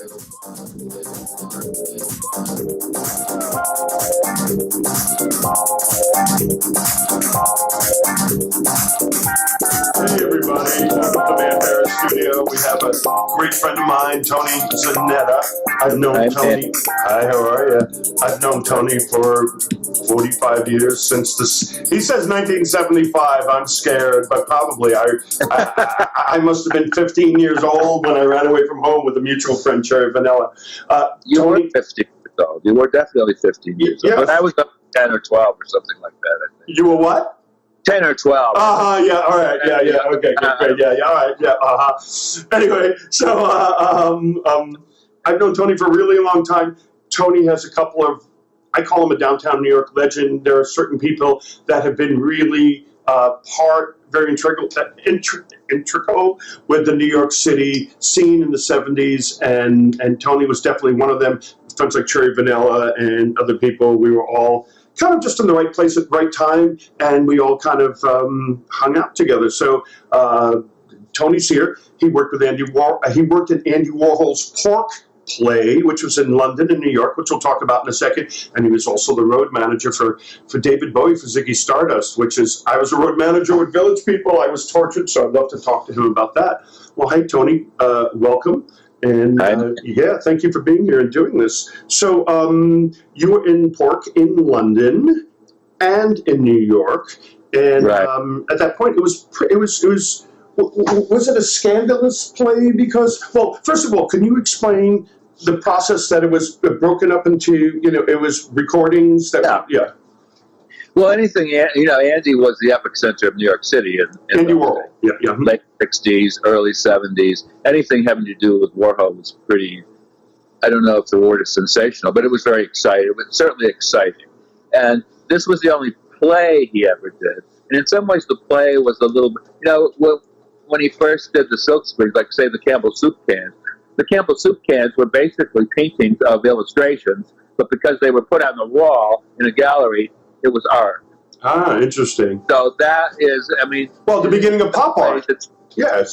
Hey everybody, welcome to Man Parrish Studio. We have a great friend of mine, Tony Zanetta. I've known Tony. Hi, how are you? I've known Tony for 45 years since this. He says 1975. I'm scared, but probably I must have been 15 years old when I ran away from home with a mutual friend, Cherry Vanilla. You were 15 years old. You were definitely 15 years old. But I was 10 or 12 or something like that, I think. You were what? 10 or 12. Yeah, all right, yeah, okay, great, yeah, all right, yeah, Anyway, so I've known Tony for a really long time. Tony has a couple of, I call him a downtown New York legend. There are certain people that have been really very integral with the New York City scene in the 70s, and Tony was definitely one of them. Friends like Cherry Vanilla and other people, we were all kind of just in the right place at the right time, and we all kind of hung out together. So Tony's here. He worked with he worked in Andy Warhol's Pork play, which was in London and New York, which we'll talk about in a second. And he was also the road manager for David Bowie for Ziggy Stardust, which is, I was a road manager with Village People. I was tortured, so I'd love to talk to him about that. Well, hey, Tony, welcome. And yeah, thank you for being here and doing this. So you were in Pork in London and in New York, and at that point, was it a scandalous play? Because, well, first of all, can you explain the process that it was broken up into? It was recordings that Well, anything, Andy was the epicenter of New York City in Andy Warhol. Yeah. Late 60s, early 70s. Anything having to do with Warhol was pretty, I don't know if the word is sensational, but it was very exciting. It was certainly exciting. And this was the only play he ever did. And in some ways, the play was a little bit, when he first did the Silk Screens, like, say, the Campbell Soup cans, the Campbell Soup cans were basically paintings of illustrations, but because they were put on the wall in a gallery, it was art. Interesting. So that is, well, the beginning of pop art. It's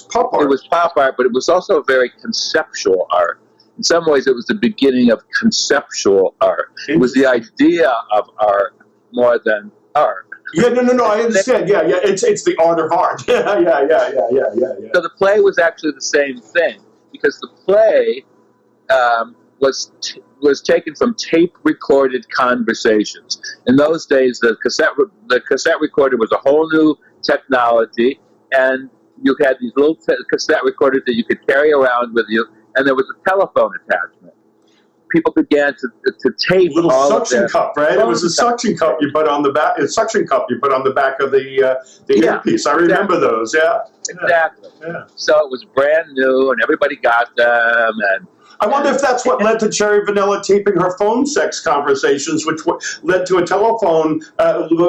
pop art. It was pop art, but it was also very conceptual art. In some ways, it was the beginning of conceptual art. It was the idea of art more than art. Yeah, no, I understand. Yeah, it's the art of art. Yeah. So the play was actually the same thing, because the play was taken from tape-recorded conversations. In those days, the cassette recorder was a whole new technology, and you had these little cassette recorders that you could carry around with you, and there was a telephone attachment. People began to tape little all suction cup, right? It was a suction cup you put on the back. A suction cup you put on the back of the earpiece. I remember those. Yeah, exactly. Yeah. So it was brand new, and everybody got them. And I wonder if that's what led to Cherry Vanilla taping her phone sex conversations, which led to a telephone,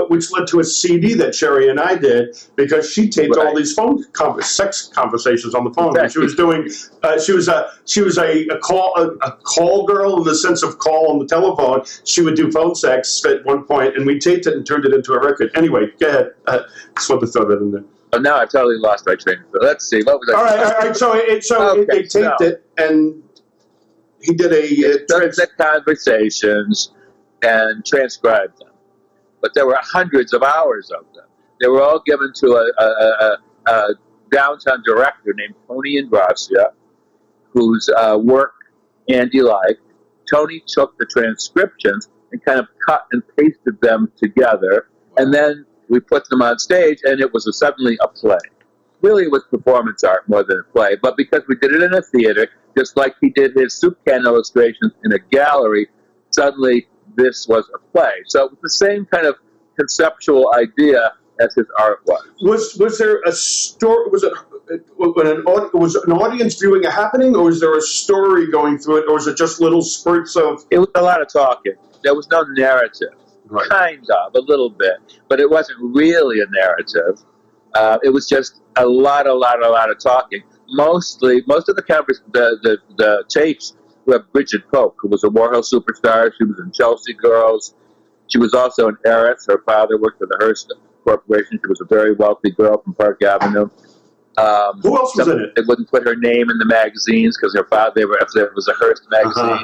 which led to a CD that Cherry and I did, because she taped all these phone sex conversations on the phone. Exactly. She was doing, she was a call girl in the sense of call on the telephone. She would do phone sex at one point, and we taped it and turned it into a record. Anyway, go ahead. Just wanted to throw that in there. Oh, now I've totally lost my train of thought. Let's see. What was I? All right. So they taped it, and he did the conversations and transcribed them, but there were hundreds of hours of them. They were all given to a downtown director named Tony Ingracia, whose work Andy liked. Tony took the transcriptions and kind of cut and pasted them together, and then we put them on stage, and it was suddenly a play. Really, it was performance art more than a play, but because we did it in a theater, just like he did his soup can illustrations in a gallery, suddenly this was a play. So it was the same kind of conceptual idea as his art was. Was there a story? Was an audience viewing a happening, or was there a story going through it, or was it just little spurts of? It was a lot of talking. There was no narrative. Right. Kind of, a little bit, but it wasn't really a narrative. It was just a lot of talking. Most of the tapes were Bridget Koch, who was a Warhol superstar. She was in Chelsea Girls. She was also an heiress. Her father worked for the Hearst Corporation. She was a very wealthy girl from Park Avenue. Who else was in it? They wouldn't put her name in the magazines because her father, if there was a Hearst magazine.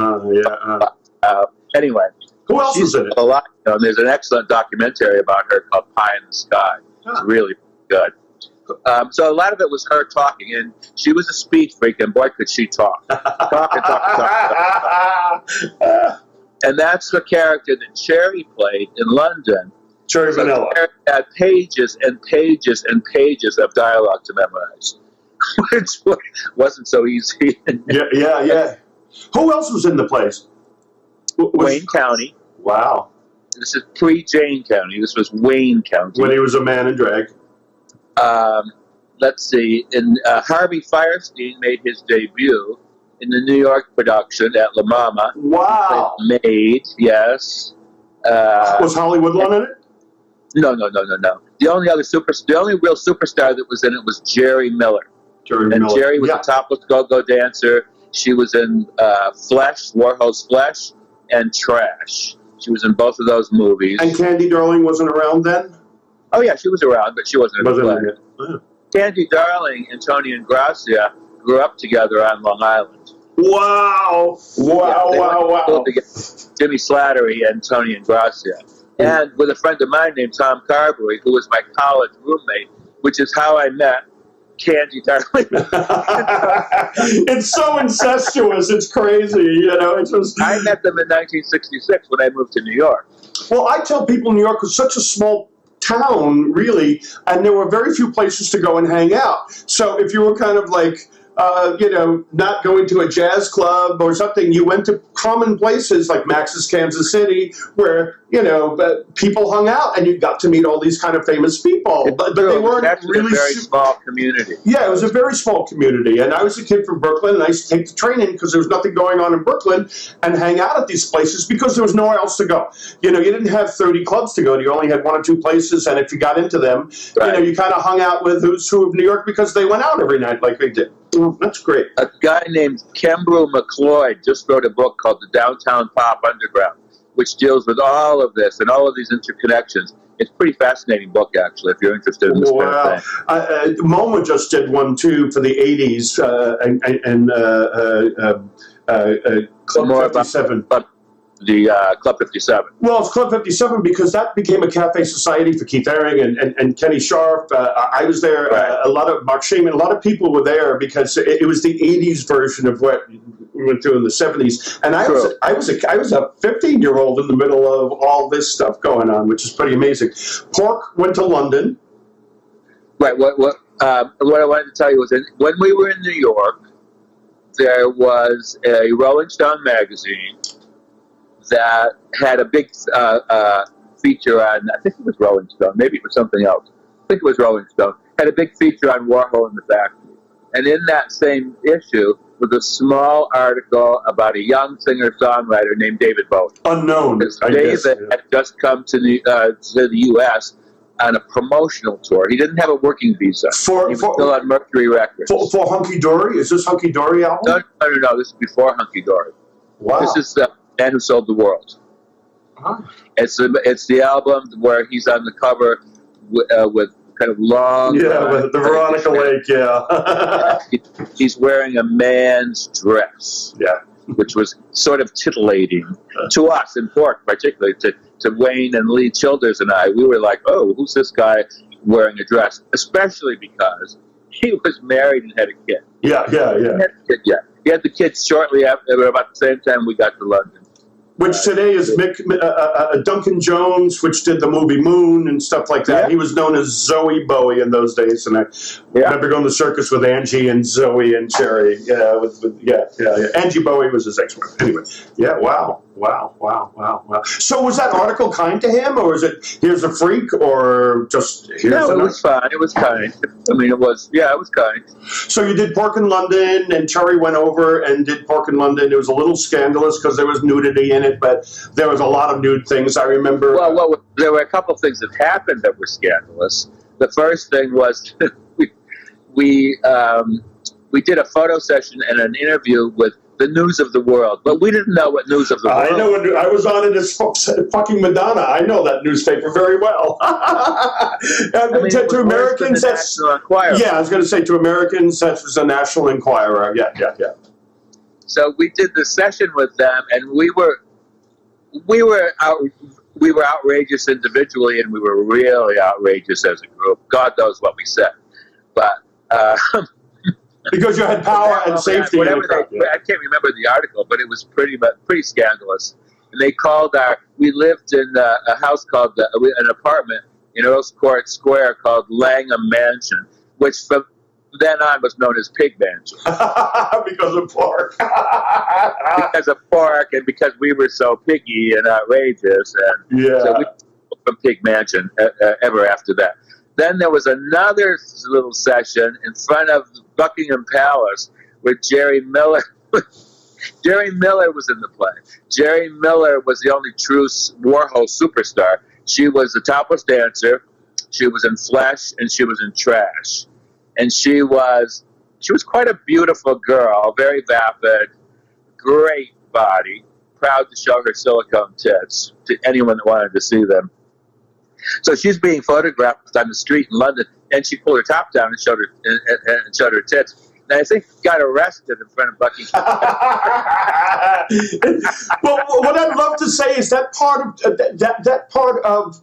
Anyway. Who else was in it? A lot. There's an excellent documentary about her called Pie in the Sky. It's really good. So a lot of it was her talking, and she was a speech freak, and boy, could she talk. And that's the character that Cherry played in London. Cherry Vanilla. Had pages and pages and pages of dialogue to memorize, which wasn't so easy. Yeah. Who else was in the place? Wayne County. Wow. This is pre-Jane County. This was Wayne County. When he was a man in drag. Let's see. And Harvey Firestein made his debut in the New York production at La Mama. Wow. Maid, yes. Was Holly Woodlawn in it? No. The only real superstar that was in it was Jerry Miller. Jerry was a topless go-go dancer. She was in Flesh, Warhol's Flesh, and Trash. She was in both of those movies. And Candy Darling wasn't around then? Oh, yeah, she was around, but she wasn't in the play. Oh. Candy Darling and Tony and Gracia grew up together on Long Island. Wow. Jimmy Slattery and Tony and Gracia. And with a friend of mine named Tom Carberry, who was my college roommate, which is how I met Candy Darling. It's so incestuous. It's crazy. I met them in 1966 when I moved to New York. Well, I tell people New York was such a small town, really, and there were very few places to go and hang out. So if you were kind of like, not going to a jazz club or something, you went to common places like Max's Kansas City, where people hung out, and you got to meet all these kind of famous people. But they weren't really a very small community. Yeah, it was a very small community, and I was a kid from Brooklyn, and I used to take the train in because there was nothing going on in Brooklyn, and hang out at these places because there was nowhere else to go. You didn't have 30 clubs to go to; you only had one or two places, and if you got into them, you kind of hung out with who's who of New York because they went out every night like they did. Oh, that's great. A guy named Kembrew McLeod just wrote a book called The Downtown Pop Underground, which deals with all of this and all of these interconnections. It's a pretty fascinating book, actually, if you're interested in this kind of thing. MoMA just did one, too, for the 80s, Club 57. The Club 57. Well, it's Club 57 because that became a cafe society for Keith Haring and Kenny Sharp. I was there. Right. A lot of Mark Shaman. A lot of people were there because it was the 80s version of what we went through in the 70s. And I was a 15-year-old in the middle of all this stuff going on, which is pretty amazing. Pork went to London. Right. What I wanted to tell you was when we were in New York, there was a Rolling Stone magazine that had a big feature on, I think it was Rolling Stone, maybe it was something else. I think it was Rolling Stone. Had a big feature on Warhol in the factory. And in that same issue was a small article about a young singer-songwriter named David Bowie. Unknown, David had just come to the U.S. on a promotional tour. He didn't have a working visa. He was still on Mercury Records. For Hunky Dory? Is this Hunky Dory album? No. This is before Hunky Dory. Wow. This is the Man Who Sold the World. Huh. It's the album where he's on the cover with kind of long... Yeah, with the Veronica Lake, yeah. He's wearing a man's dress. Yeah. Which was sort of titillating to us in Pork, particularly to Wayne and Lee Childers and I. We were like, oh, who's this guy wearing a dress? Especially because he was married and had a kid. Yeah. He had the kids shortly after, about the same time we got to London. Which today is Duncan Jones, which did the movie Moon and stuff like that. Yeah. He was known as Zoe Bowie in those days, and I remember going to the circus with Angie and Zoe and Cherry. Angie Bowie was his ex-wife. Anyway, wow. So was that article kind to him, or is it here's a freak, or just here's No, it was fine. It was kind. I mean, it was kind. So you did Pork in London, and Cherry went over and did Pork in London. It was a little scandalous because there was nudity in it, but there was a lot of nude things. I remember. Well, there were a couple of things that happened that were scandalous. The first thing was we did a photo session and an interview with the news of the world. But we didn't know what news of the world. I know. I was on it as fucking Madonna. I know that newspaper very well. To Americans, that's I was going to say to Americans, that was a National Enquirer. Yeah. So we did the session with them, and we were outrageous individually, and we were really outrageous as a group. God knows what we said, but because you had power and safety. I can't remember the article, but it was pretty scandalous. And they called we lived in a house called an apartment in Earl's Court Square called Langham Mansion, which from then on was known as Pig Mansion. Because of pork. Because of pork, and because we were so piggy and outrageous. And so we from Pig Mansion ever after that. Then there was another little session in front of Buckingham Palace where Jerry Miller was in the play. Jerry Miller was the only true Warhol superstar. She was a topless dancer. She was in flesh and she was in trash. And she was quite a beautiful girl, very vapid, great body, proud to show her silicone tits to anyone that wanted to see them. So she's being photographed on the street in London, and she pulled her top down and showed her tits. And I think got arrested in front of Buckingham. Well, what I'd love to say is that part of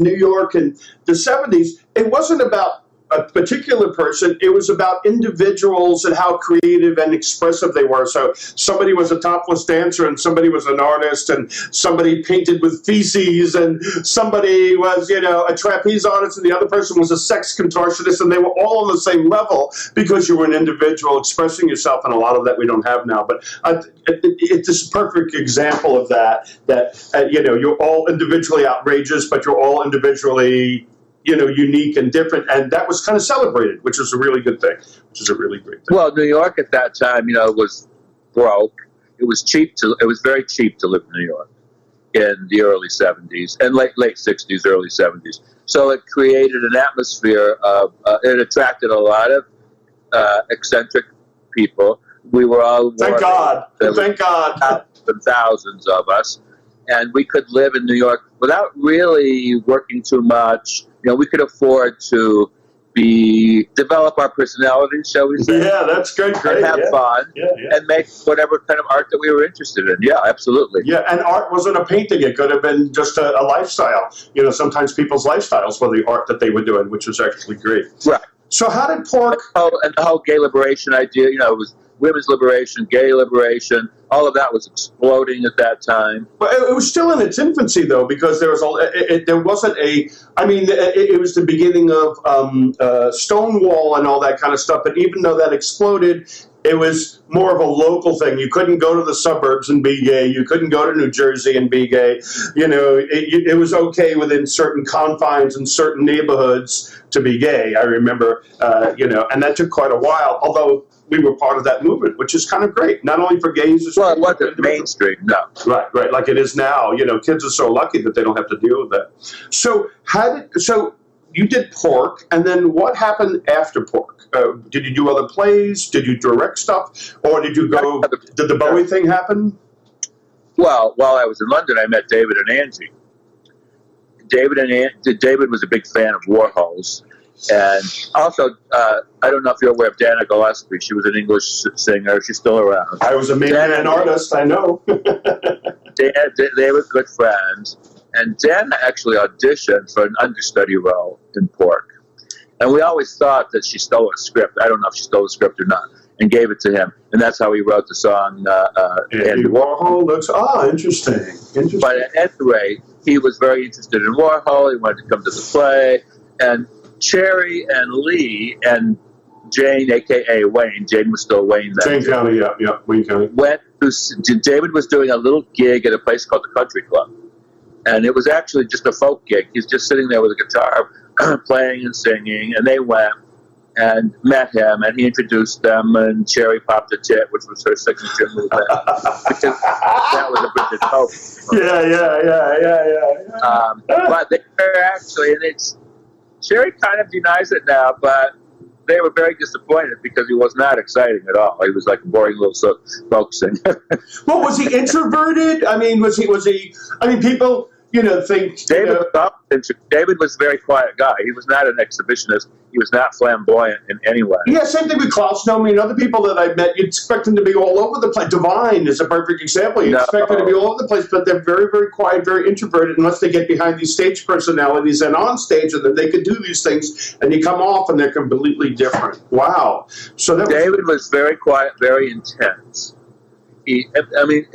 New York in the 70s, it wasn't about a particular person, it was about individuals and how creative and expressive they were. So somebody was a topless dancer, and somebody was an artist, and somebody painted with feces, and somebody was, a trapeze artist, and the other person was a sex contortionist, and they were all on the same level because you were an individual expressing yourself, and a lot of that we don't have now. But it's this perfect example of that you're all individually outrageous, but you're all individually unique and different, and that was kind of celebrated, which is a really good thing, which is a really great thing. Well, New York at that time, was broke. It was very cheap to live in New York in the early 70s and late 60s, early 70s. So it created an atmosphere of, it attracted a lot of eccentric people. We were all thank God, thousands of us, and we could live in New York without really working too much. We could afford to develop our personalities, shall we say? Yeah, that's great. And have fun, and make whatever kind of art that we were interested in. Yeah, absolutely. Yeah, and art wasn't a painting; it could have been just a lifestyle. Sometimes people's lifestyles were the art that they were doing, which was actually great. Right. So, how did pork? And the whole gay liberation idea, it was women's liberation, gay liberation, all of that was exploding at that time. But it was still in its infancy, though, because there was it was the beginning of Stonewall and all that kind of stuff. But even though that exploded, it was more of a local thing. You couldn't go to the suburbs and be gay. You couldn't go to New Jersey and be gay. It was okay within certain confines and certain neighborhoods to be gay. I remember, and that took quite a while, although we were part of that movement, which is kind of great. Not only for gays. Well, it wasn't mainstream, no. Right, like it is now. Kids are so lucky that they don't have to deal with that. So you did pork, and then what happened after pork? Did you do other plays? Did you direct stuff? Or did you go, did the Bowie thing happen? Well, while I was in London, I met David and Angie. David was a big fan of Warhol's. And also, I don't know if you're aware of Dana Gillespie. She was an English singer. She's still around. I was an artist, I know. They were good friends. And Dan actually auditioned for an understudy role in Pork. And we always thought that she stole a script. I don't know if she stole the script or not. And gave it to him. And that's how he wrote the song. Andy Warhol looks, interesting. But at any rate, he was very interested in Warhol. He wanted to come to the play. And Cherry and Lee and Jane, a.k.a. Wayne. Jane was still Wayne then. Jane County, yeah, Wayne County. David was doing a little gig at a place called the Country Club. And it was actually just a folk gig. He's just sitting there with a guitar playing and singing. And they went and met him, and he introduced them, and Cherry popped a tit, which was her signature movement. Because that was a Bridget Hope. Yeah. But they were actually, and Cherry kind of denies it now, but they were very disappointed because he was not exciting at all. He was like a boring little folk singer. Well, was he introverted? I mean, was he? I mean, people, think David was a very quiet guy. He was not an exhibitionist. He was not flamboyant in any way. Yeah, same thing with Klaus Nomi and other people that I've met. You'd expect them to be all over the place. Divine is a perfect example. You expect them to be all over the place, but they're very, very quiet, very introverted, unless they get behind these stage personalities and on stage, and then they can do these things, and you come off, and they're completely different. Wow. So David was very quiet, very intense. In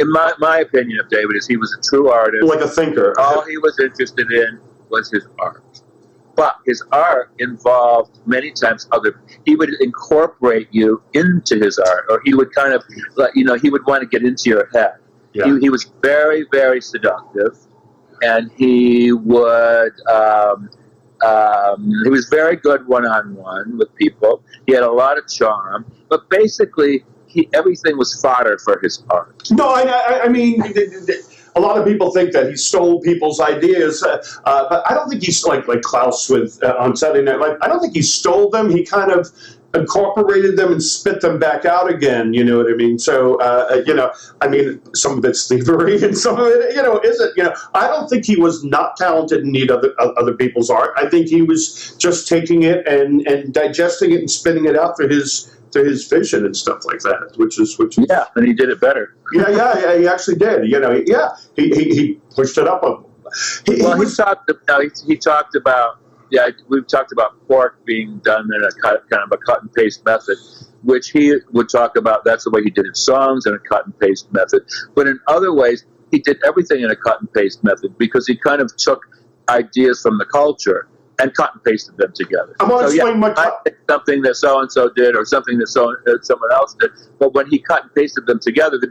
my opinion of David is he was a true artist. Like a thinker. All he was interested in was his art. But his art involved many times he would incorporate you into his art, or he would kind of, he would want to get into your head. Yeah. He was very, very seductive, and he would, he was very good one-on-one with people. He had a lot of charm, but basically, everything was fodder for his art. No, I mean, a lot of people think that he stole people's ideas, but I don't think he's like Klaus with on Saturday Night Live. I don't think he stole them. He kind of incorporated them and spit them back out again. You know what I mean? So, I mean, some of it's thievery and some of it, isn't. I don't think he was not talented and need other people's art. I think he was just taking it and digesting it and spitting it out for his vision and stuff like that, which is and he did it better. Yeah, he actually did. He pushed it up. He talked about. Yeah, we've talked about pork being done in a kind of a cut and paste method, which he would talk about. That's the way he did his songs, in a cut and paste method. But in other ways, he did everything in a cut and paste method because he kind of took ideas from the culture and cut and pasted them together. I want to explain something that so-and-so did or something that someone else did, but when he cut and pasted them together, they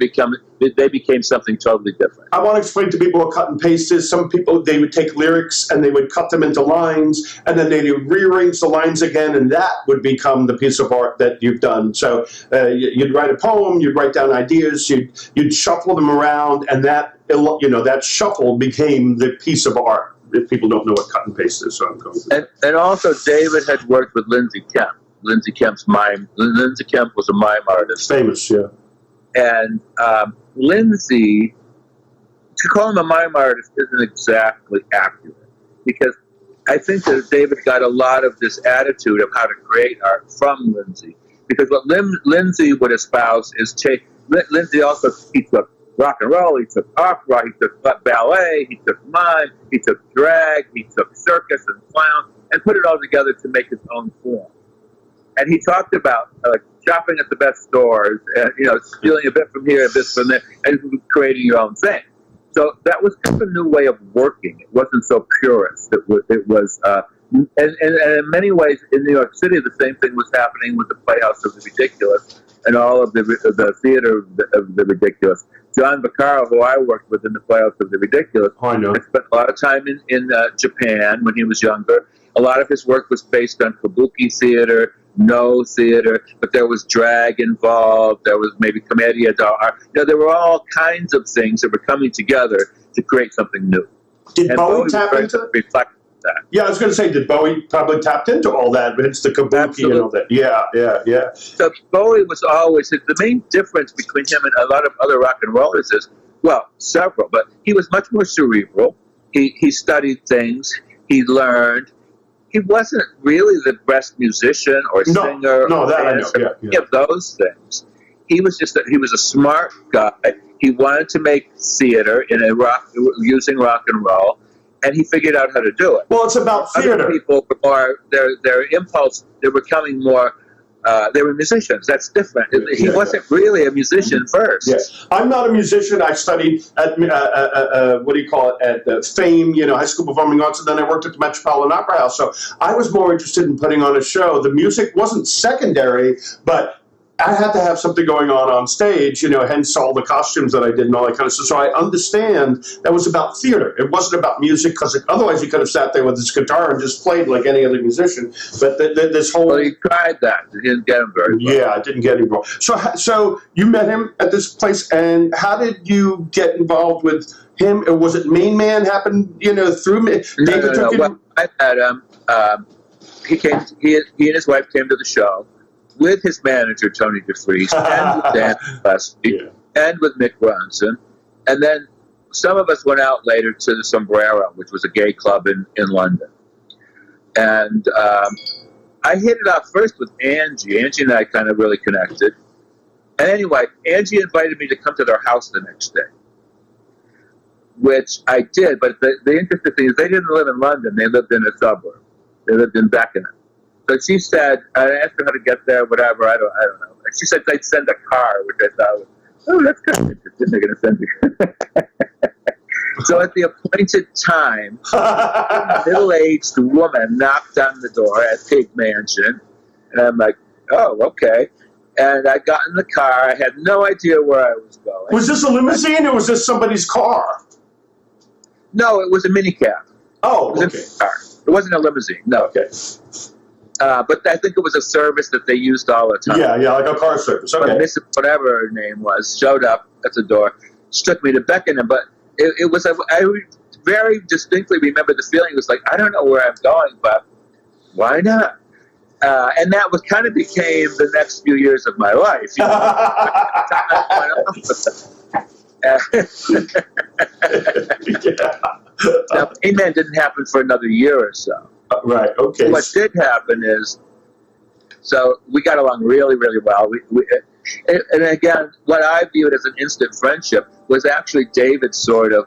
became something totally different. I want to explain to people what cut and paste is. Some people, they would take lyrics and they would cut them into lines, and then they would rearrange the lines again, and that would become the piece of art that you've done. So you'd write a poem, you'd write down ideas, you'd shuffle them around, and that shuffle became the piece of art. If people don't know what cut and paste is, so I'm going to. And also, David had worked with Lindsay Kemp. Lindsay Kemp's mime. Lindsay Kemp was a mime artist. Famous, yeah. And Lindsay, to call him a mime artist isn't exactly accurate, because I think that David got a lot of this attitude of how to create art from Lindsay. Because what Lindsay would espouse is Lindsay also took rock and roll, he took opera, he took ballet, he took mime, he took drag, he took circus and clown, and put it all together to make his own form. And he talked about shopping at the best stores, and stealing a bit from here, a bit from there, and creating your own thing. So that was kind of a new way of working. It wasn't so purist. It was and in many ways, in New York City, the same thing was happening with the Playhouse of the Ridiculous and all of the theater of the ridiculous. John Vaccaro, who I worked with in the Playhouse of the Ridiculous, I spent a lot of time in Japan when he was younger. A lot of his work was based on kabuki theater, no theater, but there was drag involved. There was maybe commedia dell'arte. There were all kinds of things that were coming together to create something new. Did Bowie tap into reflect that? Yeah, I was going to say, did Bowie probably tapped into all that? But it's the kabuki Absolutely. And all that. Yeah. So Bowie was always, the main difference between him and a lot of other rock and rollers is, well, several, but he was much more cerebral. He studied things. He learned. He wasn't really the best musician or singer. No, that I know. Any of those things. He was a smart guy. He wanted to make theater using rock and roll, and he figured out how to do it. Well, it's about theater. Other people were their impulse. They were becoming more. They were musicians. That's different. He wasn't really a musician first. Yes, I'm not a musician. I studied at at FAME, High School Performing Arts, and then I worked at the Metropolitan Opera House. So I was more interested in putting on a show. The music wasn't secondary, but I had to have something going on stage, hence all the costumes that I did and all that kind of stuff. So I understand that was about theater. It wasn't about music, because otherwise he could have sat there with his guitar and just played like any other musician. But this whole... Well, he tried that. It didn't get him very well. Yeah, it didn't get him well. So you met him at this place, and how did you get involved with him? Or was it Main Man happened, through me? No. Well, I met him. He and his wife came to the show with his manager Tony DeFries and with Dan Gillespie and with Mick Ronson, and then some of us went out later to the Sombrero, which was a gay club in London, and I hit it off first with Angie. Angie and I kind of really connected, and anyway, Angie invited me to come to their house the next day, which I did. But the interesting thing is they didn't live in London; they lived in a suburb. They lived in Beckenham. So she said, I asked her how to get there, whatever, I don't know. And she said they'd send a car, which I thought was, oh, that's kind of interesting. They're going to send me. So at the appointed time, a middle-aged woman knocked on the door at Pig Mansion. And I'm like, oh, okay. And I got in the car. I had no idea where I was going. Was this a limousine or was this somebody's car? No, it was a minicab. Oh, okay. It wasn't a limousine, no. Okay. But I think it was a service that they used all the time. Yeah, like a car service. Okay. But Mrs. whatever her name was showed up at the door. She took me to Beckenham, but it was, I very distinctly remember the feeling. It was like, I don't know where I'm going, but why not? And that was kind of became the next few years of my life. You know? Now, Amen didn't happen for another year or so. Right, okay. What did happen is, so we got along really, really well. And again, what I viewed as an instant friendship was actually David sort of,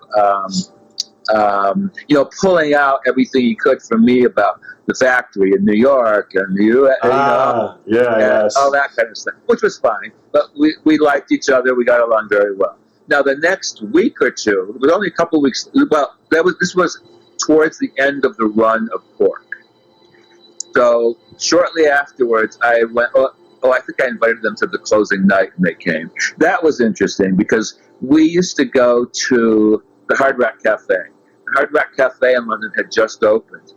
pulling out everything he could from me about the factory in New York and all that kind of stuff, which was fine. But we liked each other. We got along very well. Now, the next week or two, it was only a couple of weeks. Well, this was towards the end of the run of Pork. So shortly afterwards, I went. I think I invited them to the closing night, and they came. That was interesting because we used to go to the Hard Rock Cafe. The Hard Rock Cafe in London had just opened,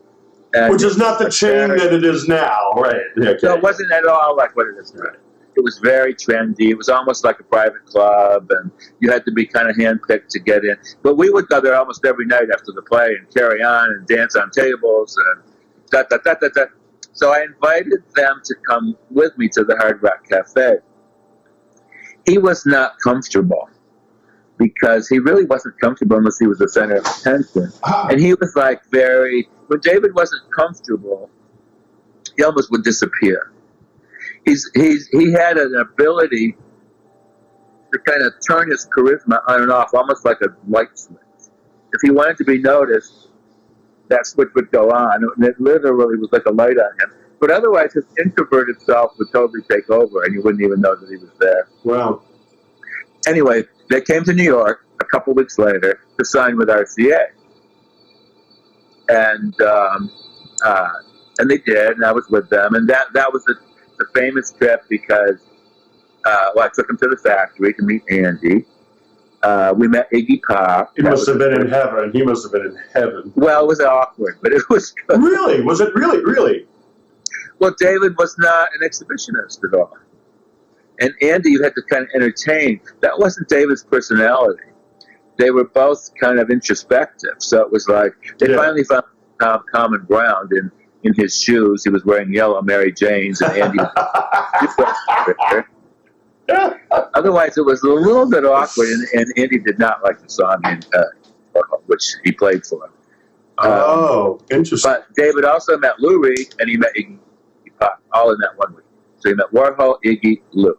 which is not the chain that it is now, right? Okay. So it wasn't at all like what it is now. Right. It was very trendy. It was almost like a private club, and you had to be kind of handpicked to get in. But we would go there almost every night after the play and carry on and dance on tables and da-da-da-da-da. So I invited them to come with me to the Hard Rock Cafe. He was not comfortable because he really wasn't comfortable unless he was the center of attention. And he was like when David wasn't comfortable, he almost would disappear. He had an ability to kind of turn his charisma on and off, almost like a light switch. If he wanted to be noticed, that switch would go on. And it literally was like a light on him. But otherwise, his introverted self would totally take over, and you wouldn't even know that he was there. Wow. Anyway, they came to New York a couple weeks later to sign with RCA. And they did, and I was with them. And that was the famous trip because I took him to the factory to meet Andy. We met Iggy Pop. He must have been in heaven. He must have been in heaven. Well, it was awkward, but it was good. Really? Was it really? Really? Well, David was not an exhibitionist at all. And Andy, you had to kind of entertain. That wasn't David's personality. They were both kind of introspective. So it was like they finally found common ground in his shoes. He was wearing yellow Mary Janes, and Andy otherwise, it was a little bit awkward, and Andy did not like the song, which he played for him. Interesting. But David also met Lou Reed, and he met Iggy Pop, all in that 1 week. So he met Warhol, Iggy, Lou.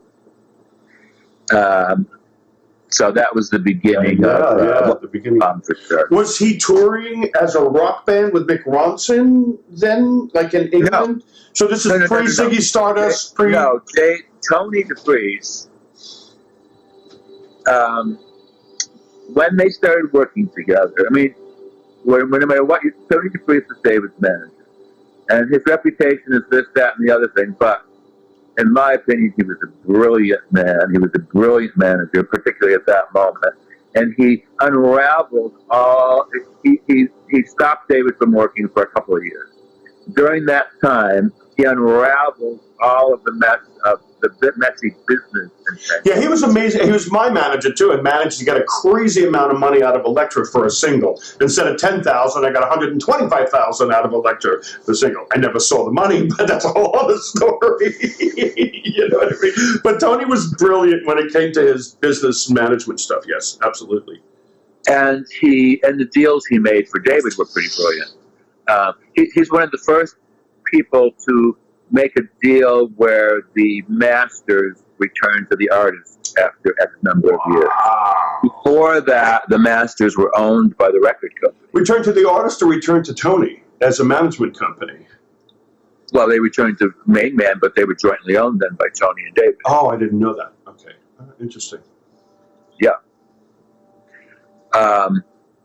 So that was the beginning the beginning. For sure. Was he touring as a rock band with Mick Ronson then, like in England? No. So this is pre-Ziggy Stardust? Tony DeFries, when they started working together, I mean, no matter what, Tony DeFries was David's manager. And his reputation is this, that, and the other thing, but in my opinion, he was a brilliant man. He was a brilliant manager, particularly at that moment. And he unraveled he stopped David from working for a couple of years. During that time, he unraveled all of the mess of the messy business. Yeah, he was amazing. He was my manager too, and managed to get a crazy amount of money out of Elektra for a single. Instead of 10,000, I got 125,000 out of Elektra for a single. I never saw the money, but that's a whole other story. You know what I mean? But Tony was brilliant when it came to his business management stuff. Yes, absolutely. And the deals he made for David were pretty brilliant. He's one of the first people to make a deal where the masters returned to the artist after X number of years. Before that, the masters were owned by the record company. Returned to the artist or returned to Tony as a management company? Well, they returned to Main Man, but they were jointly owned then by Tony and David. Oh, I didn't know that. Okay. Interesting. Yeah.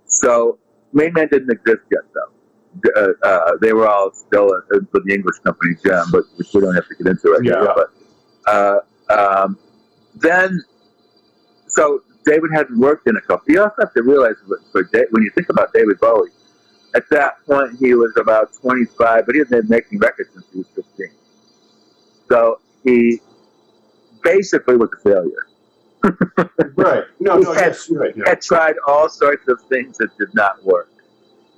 So Main Man didn't exist yet, though. They were all still with the English company, but we don't have to get into it. Yeah. But then, so David hadn't worked in a couple. You also have to realize when you think about David Bowie, at that point he was about 25, but he had been making records since he was 15. So he basically was a failure. Right. He had tried all sorts of things that did not work.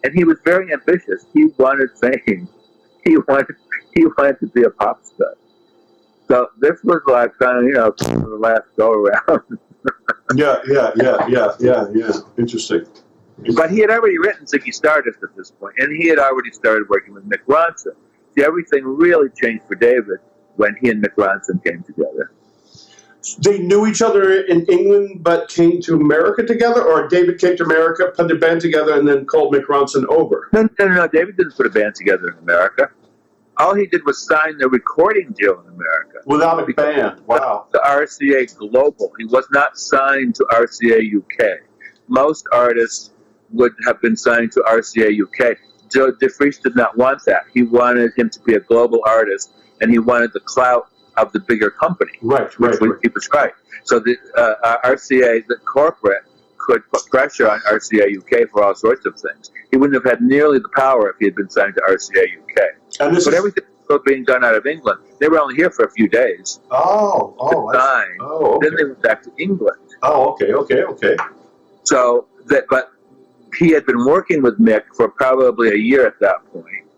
And he was very ambitious. He wanted fame. He wanted to be a pop star. So this was like kind of, the last go around. Yeah. Interesting. But he had already written Ziggy Stardust at this point, and he had already started working with Mick Ronson. See, everything really changed for David when he and Mick Ronson came together. They knew each other in England, but came to America together, or David came to America, put the band together, and then called Mick Ronson over? No. David didn't put a band together in America. All he did was sign the recording deal in America. Without a band. Wow. The RCA Global. He was not signed to RCA UK. Most artists would have been signed to RCA UK. Joe DeFries did not want that. He wanted him to be a global artist, and he wanted the clout of the bigger company. Right. He was right. So the RCA, the corporate, could put pressure on RCA UK for all sorts of things. He wouldn't have had nearly the power if he had been signed to RCA UK. But everything was being done out of England. They were only here for a few days. Then they went back to England. Oh, okay. So but he had been working with Mick for probably a year at that point.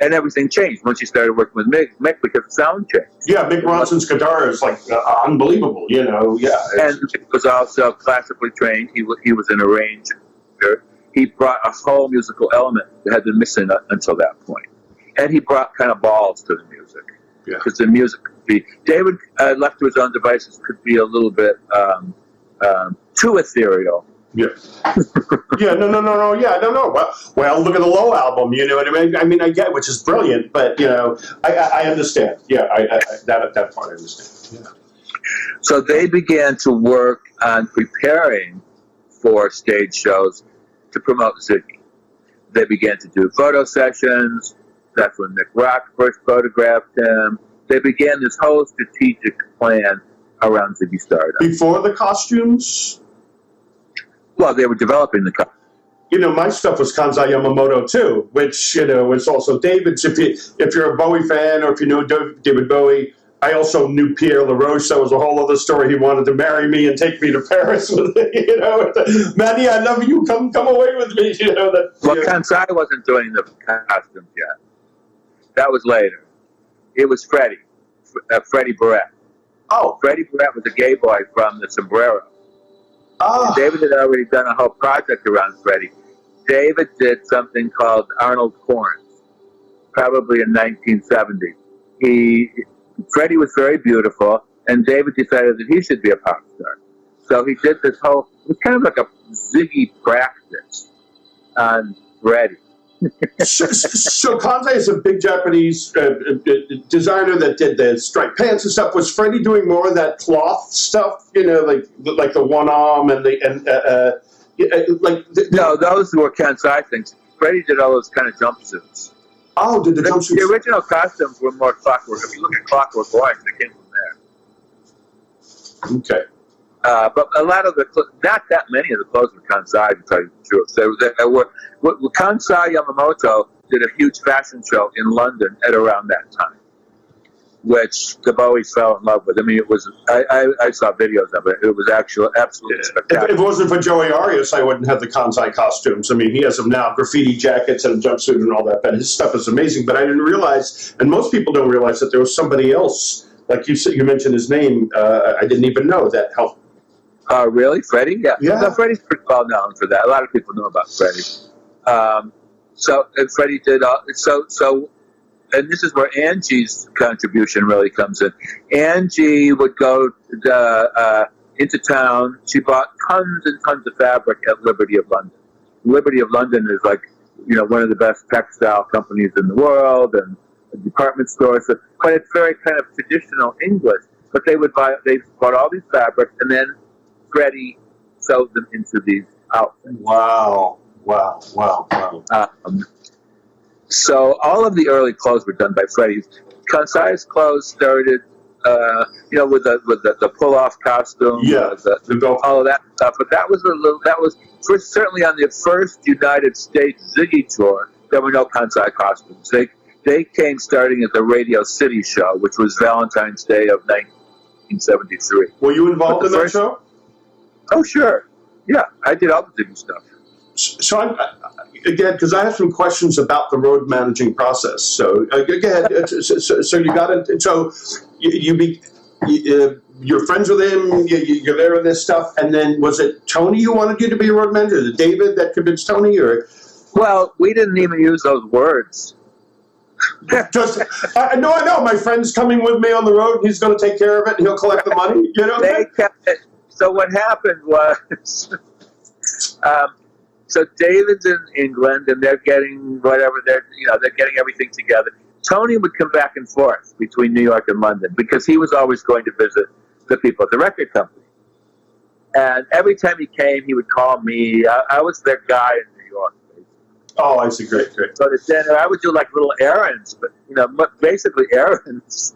And everything changed once he started working with Mick because the sound changed. Yeah, Mick Ronson's guitar is like unbelievable, you know. Yeah, and Mick was also classically trained. He was an arranger. He brought a whole musical element that had been missing until that point, and he brought kind of balls to the music. Yeah, because the music could be David left to his own devices could be a little bit too ethereal. Yeah. No. Yeah, no. Well, look at the Low album. You know what I mean? I mean, I get, which is brilliant, but you know, I understand. Yeah, that part I understand. Yeah. So they began to work on preparing for stage shows to promote Ziggy. They began to do photo sessions. That's when Nick Rock first photographed him. They began this whole strategic plan around Ziggy Stardust. Before the costumes? Well, they were developing the costumes. You know, my stuff was Kansai Yamamoto too, which, you know, was also David's. If you're a Bowie fan or if you know David Bowie, I also knew Pierre LaRoche. That was a whole other story. He wanted to marry me and take me to Paris with me, you know. Manny, I love you. Come away with me, you know. Kansai wasn't doing the costumes yet. That was later. It was Freddie Barrett. Oh. Freddie Barrett was a gay boy from the Sombrero. Oh. David had already done a whole project around Freddie. David did something called Arnold Corns, probably in 1970. Freddie was very beautiful, and David decided that he should be a pop star. So he did this whole, it was kind of like a Ziggy practice on Freddie. So Kansai is a big Japanese designer that did the striped pants and stuff. Was Freddie doing more of that cloth stuff? You know, like the one arm and No, those were Kansai things. Freddie did all those kind of jumpsuits. Oh, did the jumpsuits? The original costumes were more Clockwork. If you look at Clockwork Orange, they came from there. Okay. But a lot of not that many of the clothes were Kansai, to tell you the truth. Kansai Yamamoto did a huge fashion show in London at around that time. which the Bowie fell in love with. I mean, it was, I saw videos of it. It was absolutely spectacular. If it wasn't for Joey Arias, I wouldn't have the Kansai costumes. I mean, he has them now, graffiti jackets and a jumpsuit and all that, but his stuff is amazing. But I didn't realize, and most people don't realize, that there was somebody else, like you said, you mentioned his name, I didn't even know that helped. Really? Freddie? Yeah. No, Freddie's pretty well known for that. A lot of people know about Freddie. And Freddie did, and this is where Angie's contribution really comes in. Angie would go into town. She bought tons and tons of fabric at Liberty of London. Liberty of London is like, one of the best textile companies in the world, and a department stores. But it's very kind of traditional English. But they bought all these fabrics, and then Freddie sewed them into these outfits. Wow. So all of the early clothes were done by Freddie. Kansai's clothes started, with the pull-off costume, all of that stuff. But that was certainly on the first United States Ziggy tour. There were no Kansai costumes. They came starting at the Radio City show, which was Valentine's Day of 1973. Were you involved in that show? Oh, sure. Yeah, I did all the Ziggy stuff. So again, because I have some questions about the road managing process. So again, so you got it. So you're friends with him. You're there with this stuff, and then was it Tony who wanted you to be a road manager? Was it David that convinced Tony, or? Well, we didn't even use those words. I know. My friend's coming with me on the road. He's going to take care of it, and he'll collect the money. They kept it. So what happened was. So David's in England, and they're getting whatever they're getting everything together. Tony would come back and forth between New York and London because he was always going to visit the people at the record company. And every time he came, he would call me. I was their guy in New York. Basically. Oh, I see. Great. So to dinner, I would do like little errands, but basically errands.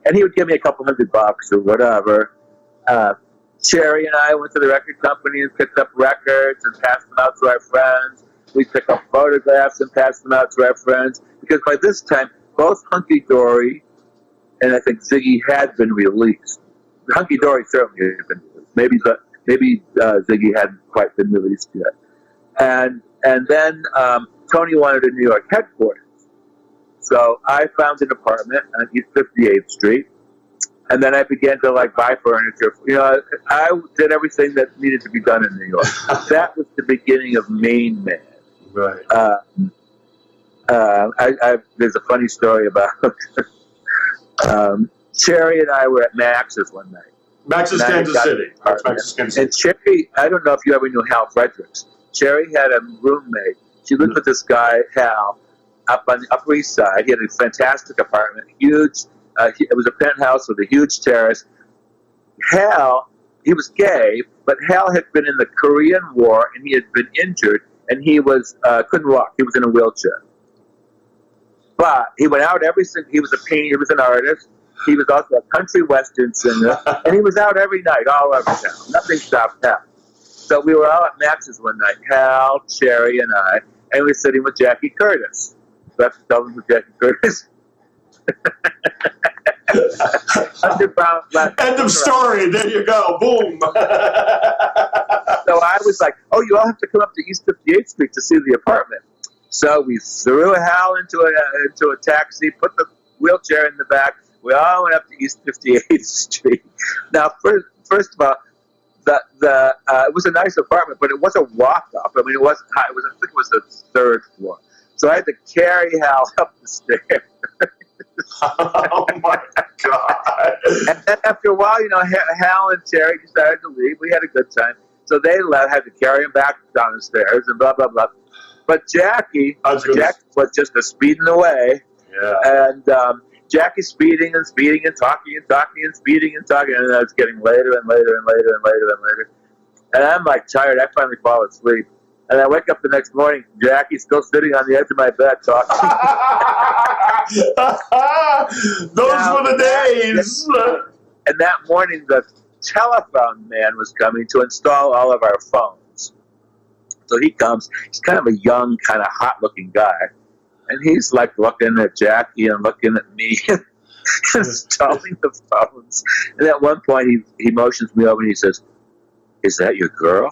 And he would give me a couple $100 or whatever. Cherry and I went to the record company and picked up records and passed them out to our friends. We picked up photographs and passed them out to our friends. Because by this time, both Hunky Dory and I think Ziggy had been released. Hunky Dory certainly had been released. Maybe Ziggy hadn't quite been released yet. And then Tony wanted a New York headquarters. So I found an apartment on East 58th Street. And then I began to buy furniture. I did everything that needed to be done in New York. That was the beginning of Main Man. Right. There's a funny story about Cherry and I were at Max's one night. Max's Kansas City. And Cherry, I don't know if you ever knew Hal Fredericks. Cherry had a roommate. She lived with this guy, Hal, up on the Upper East Side. He had a fantastic apartment, huge. It was a penthouse with a huge terrace. Hal, he was gay, but Hal had been in the Korean War and he had been injured and he couldn't walk. He was in a wheelchair. But he went out he was a painter, he was an artist. He was also a country western singer, and he was out every night, all over town. Nothing stopped Hal. So we were all at Max's one night, Hal, Cherry, and I, and we were sitting with Jackie Curtis. So I have to tell them with Jackie Curtis. End of story. There you go. Boom. So I was like, "Oh, you all have to come up to East 58th Street to see the apartment." So we threw Hal into a taxi, put the wheelchair in the back. We all went up to East 58th Street. Now, first of all, it was a nice apartment, but it was a walk-up. I mean, it wasn't high. I think it was the third floor. So I had to carry Hal up the stairs. Oh my God! And then after a while, Hal and Terry decided to leave. We had a good time, so they had to carry him back down the stairs and blah blah blah. But Jackie was just a speeding away, and Jackie's speeding and speeding and talking and talking and speeding and talking, and it's getting later and later and later and later and later. And I'm tired. I finally fall asleep. And I wake up the next morning, Jackie's still sitting on the edge of my bed talking. Those were the days. And that morning, the telephone man was coming to install all of our phones. So he comes. He's kind of a young, kind of hot-looking guy. And he's looking at Jackie and looking at me. installing the phones. And at one point, he motions me over and he says, "Is that your girl?"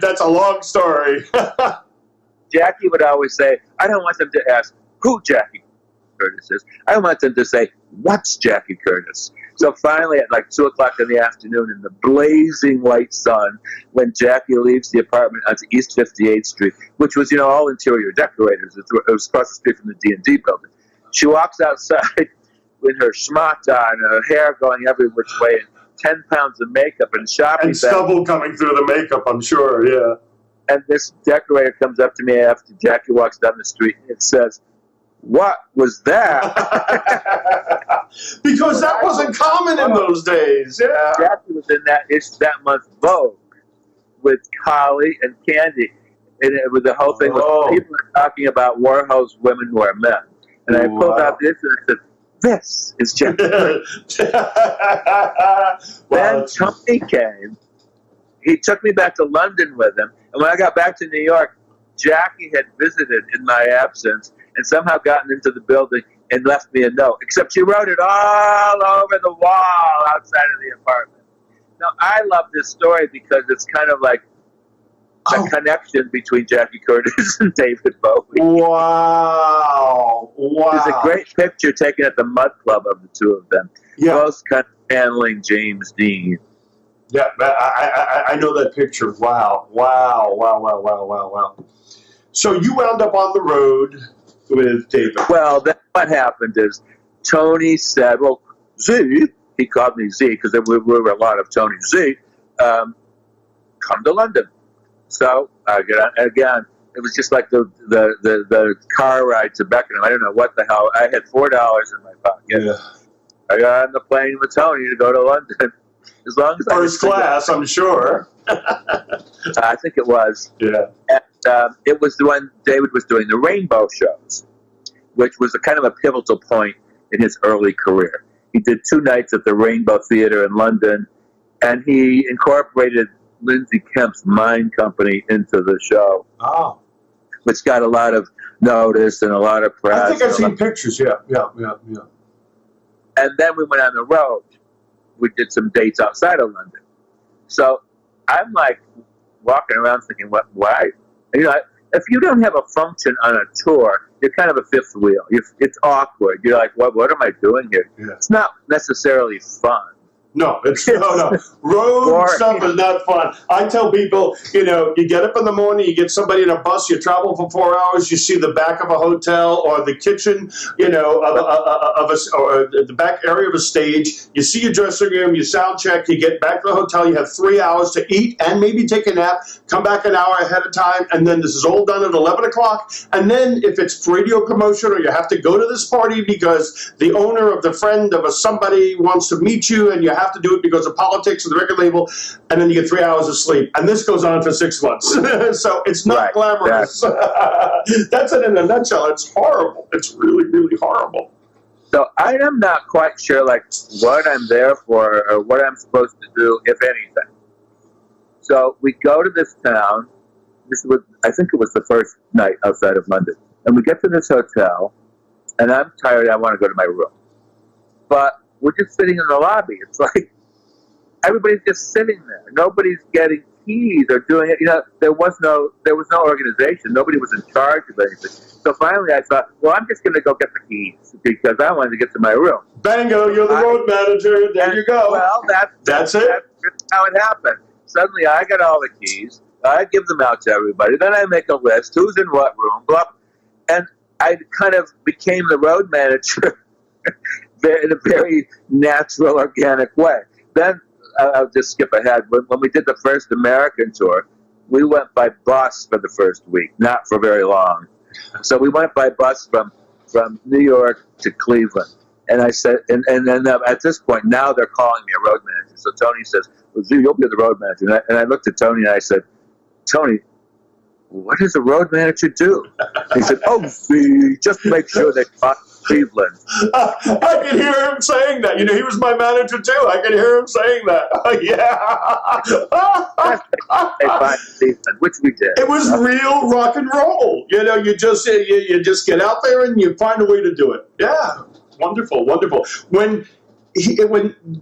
That's a long story. Jackie would always say, "I don't want them to ask who Jackie Curtis is. I want them to say, what's Jackie Curtis?" So finally, at like 2 o'clock in the afternoon, in the blazing white sun, when Jackie leaves the apartment onto East 58th Street, which was, all interior decorators. It was across the street from the D&D building. She walks outside with her schmata and her hair going every which way, and 10 pounds of makeup and shopping and stubble coming through the makeup, I'm sure, yeah. And this decorator comes up to me after Jackie walks down the street and says, "What was that?" Because that wasn't common in those days. Yeah. Jackie was in that month's Vogue with Holly and Candy. And it was the whole thing was people are talking about Warhol's women who are men. And I pulled out this and I said, "This is Jackie." Then Tony came. He took me back to London with him. And when I got back to New York, Jackie had visited in my absence and somehow gotten into the building and left me a note. Except she wrote it all over the wall outside of the apartment. Now, I love this story because it's kind of like the connection between Jackie Curtis and David Bowie. Wow. There's a great picture taken at the Mud Club of the two of them. Yeah. Both kind of handling James Dean. Yeah, I know that picture. Wow. So you wound up on the road with David. Well, then what happened is Tony said, "Well, Z," he called me Z because we were a lot of Tony Z, come to London. So again, it was just like the car ride to Beckenham. I don't know what the hell. I had $4 in my pocket. Yeah. I got on the plane with Tony to go to London. As long as first class, I'm sure. I think it was. Yeah. And it was when David was doing the Rainbow shows, which was a kind of a pivotal point in his early career. He did 2 nights at the Rainbow Theatre in London, and he incorporated Lindsay Kemp's Mind Company into the show. Oh. Which got a lot of notice and a lot of press. I think I've seen pictures, yeah. And then we went on the road. We did some dates outside of London. So I'm like walking around thinking, why? If you don't have a function on a tour, you're kind of a fifth wheel. It's awkward. You're like, what am I doing here? Yeah. It's not necessarily fun. No, no. Road stuff is not fun. I tell people, you get up in the morning, you get somebody in a bus, you travel for 4 hours, you see the back of a hotel or the kitchen, or the back area of a stage. You see your dressing room, you sound check, you get back to the hotel, you have 3 hours to eat and maybe take a nap, come back an hour ahead of time, and then this is all done at 11 o'clock. And then if it's radio promotion or you have to go to this party because the owner of the friend of somebody wants to meet you and you have to do it because of politics and the record label, and then you get 3 hours of sleep. And this goes on for 6 months. So it's not glamorous. That's it in a nutshell. It's horrible. It's really, really horrible. So I am not quite sure what I'm there for or what I'm supposed to do, if anything. So we go to this town. I think it was the first night outside of London. And we get to this hotel, and I'm tired. I want to go to my room. But we're just sitting in the lobby. It's like everybody's just sitting there. Nobody's getting keys or doing it. There was no organization. Nobody was in charge of anything. So finally I thought, well, I'm just going to go get the keys because I wanted to get to my room. Bango, you're the road manager. There you go. Well, that's it. That's how it happened. Suddenly I got all the keys. I give them out to everybody. Then I make a list. Who's in what room? Blah. And I kind of became the road manager in a very natural, organic way. Then I'll just skip ahead. When we did the first American tour, we went by bus for the first week, not for very long. So we went by bus from New York to Cleveland. And I said, and then at this point, now they're calling me a road manager. So Tony says, "Well, Z, you'll be the road manager." And I looked at Tony and I said, "Tony, what does a road manager do?" He said, "Oh, Z, just make sure they talk Cleveland. I could hear him saying that. He was my manager too. I could hear him saying that. Which we did. It was real rock and roll. You just get out there and you find a way to do it. Yeah, wonderful. When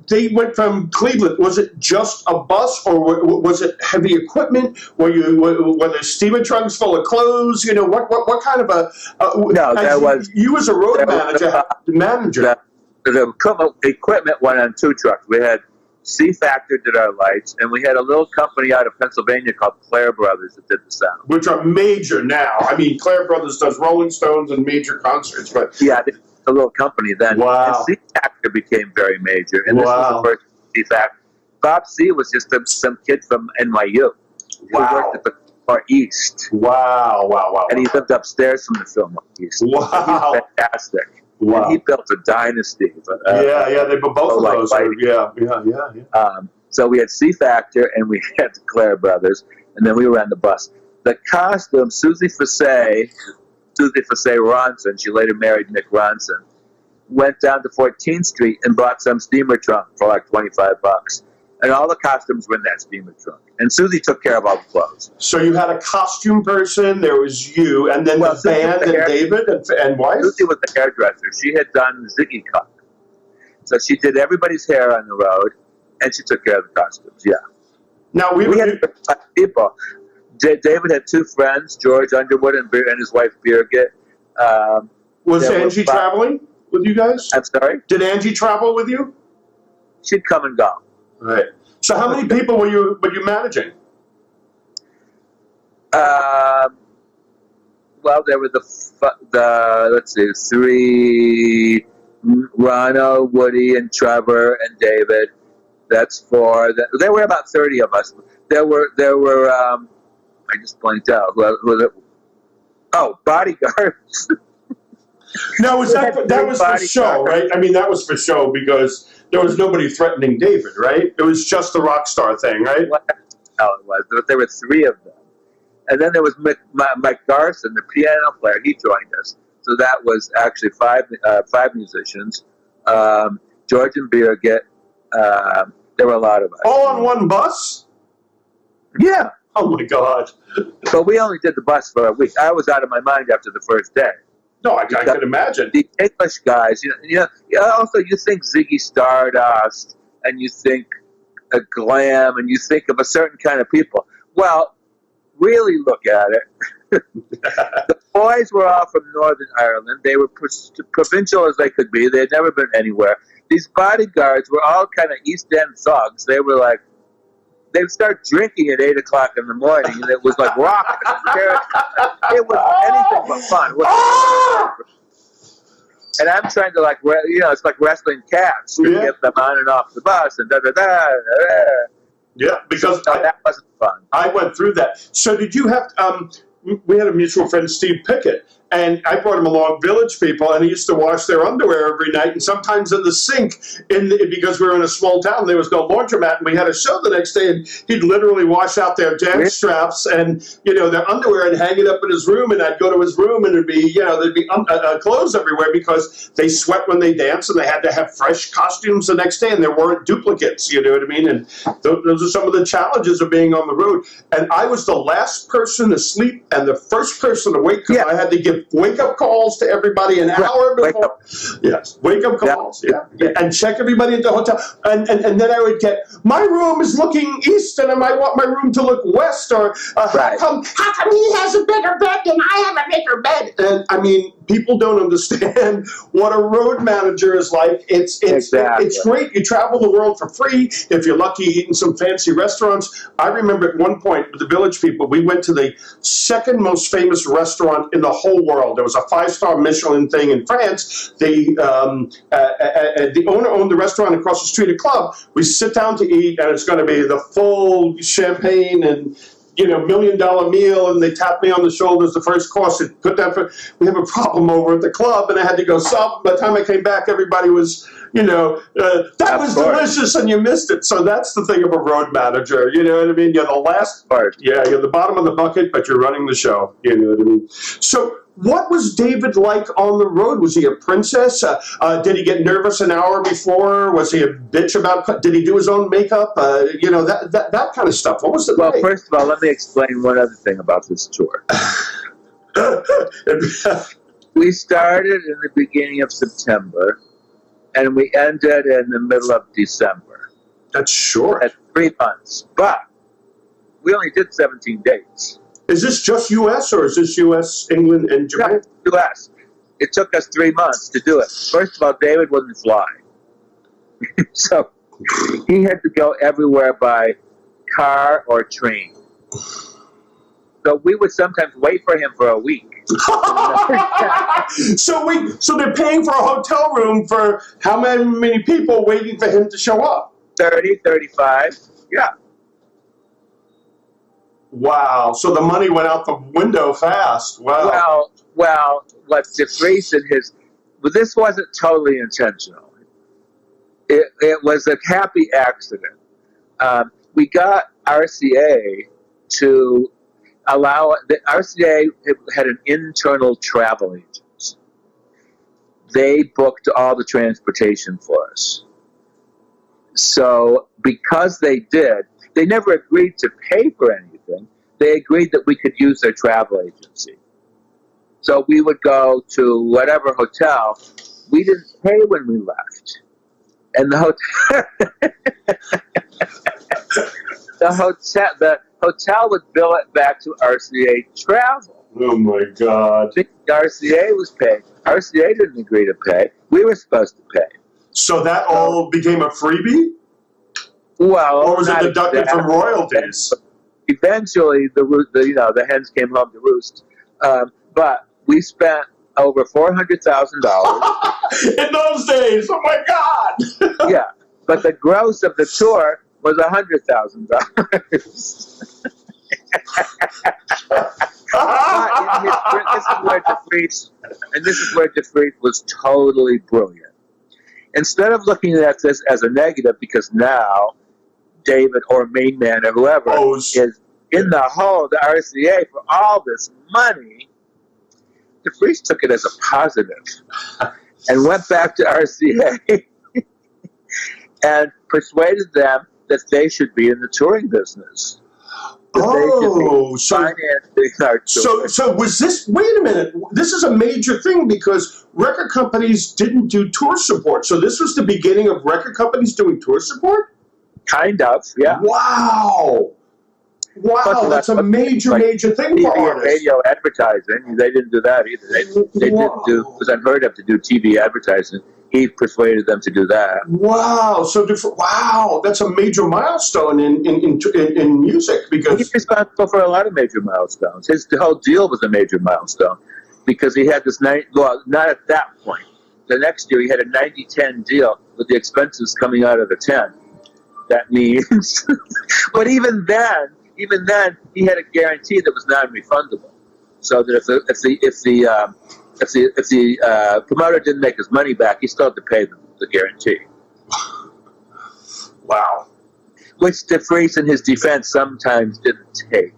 they went from Cleveland, was it just a bus or was it heavy equipment? Were there steamer trunks full of clothes? What kind of a? No, that was you as a road manager. The equipment went on 2 trucks. We had C Factor did our lights, and we had a little company out of Pennsylvania called Clare Brothers that did the sound, which are major now. I mean, Clare Brothers does Rolling Stones and major concerts, but yeah. A little company then. Wow. And C Factor became very major, and this was the first C Factor. Bob C was just some kid from NYU who worked at the Far East. Wow. And he lived upstairs from the Fillmore East. Wow. He's fantastic. Wow. And he built a dynasty. They both of those. Yeah. So we had C Factor and we had the Clare Brothers, and then we were on the bus. The costume, Susie Fassay Ronson, she later married Nick Ronson, went down to 14th Street and bought some steamer trunk for like $25. And all the costumes were in that steamer trunk. And Susie took care of all the clothes. So you had a costume person, there was you, and then the band and David and wife? Susie was the hairdresser. She had done Ziggy cut. So she did everybody's hair on the road, and she took care of the costumes, yeah. Now we had people. David had 2 friends, George Underwood and his wife Birgit. Was Angie traveling with you guys? I'm sorry? Did Angie travel with you? She'd come and go. Right. So how many people were you managing? Well, there were let's see, 3, Rano, Woody, and Trevor, and David. That's 4. There were about 30 of us. There were I just blanked out. Bodyguards. No, that was for show, right? I mean, that was for show because there was nobody threatening David, right? It was just the rock star thing, right? Well, how it was. But there were 3 of them. And then there was Mike Garson, the piano player. He joined us. So that was actually 5 musicians. George and Birgit. There were a lot of us. All on one bus? Yeah. Oh, my God. But we only did the bus for a week. I was out of my mind after the first day. No, I can imagine. The English guys, also you think Ziggy Stardust, and you think glam, and you think of a certain kind of people. Well, really look at it. The boys were all from Northern Ireland. They were provincial as they could be. They had never been anywhere. These bodyguards were all kind of East End thugs. They were like, they would start drinking at 8 o'clock in the morning, and it was like rock. It was anything but fun. And I'm trying to it's like wrestling cats to get them on and off the bus and da-da-da. Yeah, because that wasn't fun. I went through that. So did you have? We had a mutual friend, Steve Pickett, and I brought him along, Village People, and he used to wash their underwear every night, and sometimes in the sink, because we were in a small town, there was no laundromat, and we had a show the next day, and he'd literally wash out their dance straps and their underwear and hang it up in his room, and I'd go to his room, and there'd be clothes everywhere because they sweat when they dance, and they had to have fresh costumes the next day, and there weren't duplicates. You know what I mean? And those are some of the challenges of being on the road. And I was the last person to sleep and the first person to wake up. I had to give wake-up calls to everybody an hour before. Yes, wake-up calls. Yeah. And check everybody at the hotel. And then I would get, my room is looking east, and I might want my room to look west. Or how come he has a bigger bed than I have a bigger bed? And I mean, people don't understand what a road manager is like. It's great. You travel the world for free. If you're lucky, eating some fancy restaurants. I remember at one point with the Village People, we went to the second most famous restaurant in the whole world. There was a 5-star Michelin thing in France. The owner owned the restaurant across the street, a club. We sit down to eat, and it's going to be the full champagne and $1 million meal, and they tapped me on the shoulders the first course. We have a problem over at the club, and I had to go solve it. By the time I came back, everybody was, that was delicious, and you missed it. So that's the thing of a road manager. You know what I mean? You're the last part. Yeah, you're the bottom of the bucket, but you're running the show. You know what I mean? So What was David like on the road? Was he a princess? Did he get nervous an hour before? Was he a bitch about? Did he do his own makeup? That kind of stuff. What was it like? Well, first of all, let me explain one other thing about this tour. We started in the beginning of September, and we ended in the middle of December. That's short. That's 3 months. But we only did 17 dates. Is this just U.S. or is this U.S., England, and Japan? No, U.S. It took us 3 months to do it. First of all, David wouldn't fly. So he had to go everywhere by car or train. So we would sometimes wait for him for a week. So they're paying for a hotel room for how many people waiting for him to show up? 30, 35, yeah. Wow. So the money went out the window fast. Wow. Well, what DeFries and his... But this wasn't totally intentional. It was a happy accident. We got RCA to allow... The RCA had an internal travel agent. They booked all the transportation for us. So because they did, they never agreed to pay for anything. They agreed that we could use their travel agency. So we would go to whatever hotel. We didn't pay when we left. And the hotel would bill it back to RCA Travel. Oh my God. RCA was paying. RCA didn't agree to pay. We were supposed to pay. So that all became a freebie? Well, or was it deducted from royalties? Eventually, the hens came home to roost. But we spent over $400,000 in those days. Oh my God! Yeah, but the gross of the tour was $100,000. This is where DeFries was totally brilliant. Instead of looking at this as a negative, because now David or Main Man or whoever is in the hole, the RCA, for all this money, DeFries took it as a positive and went back to RCA and persuaded them that they should be in the touring business. So was this, wait a minute, this is a major thing because record companies didn't do tour support. So this was the beginning of record companies doing tour support? Kind of, yeah. Wow. Wow, that's a major thing TV for artists. Radio advertising, they didn't do that either. They didn't do, it was unheard of to do TV advertising. He persuaded them to do that. Wow, wow, that's a major milestone in music because he's responsible for a lot of major milestones. The whole deal was a major milestone because he had this not at that point. The next year he had a 90-10 deal with the expenses coming out of the 10. That means, but even then he had a guarantee that was non-refundable, so that if the promoter didn't make his money back, he still had to pay the guarantee. Wow. Which DeFries, in his defense, sometimes didn't take.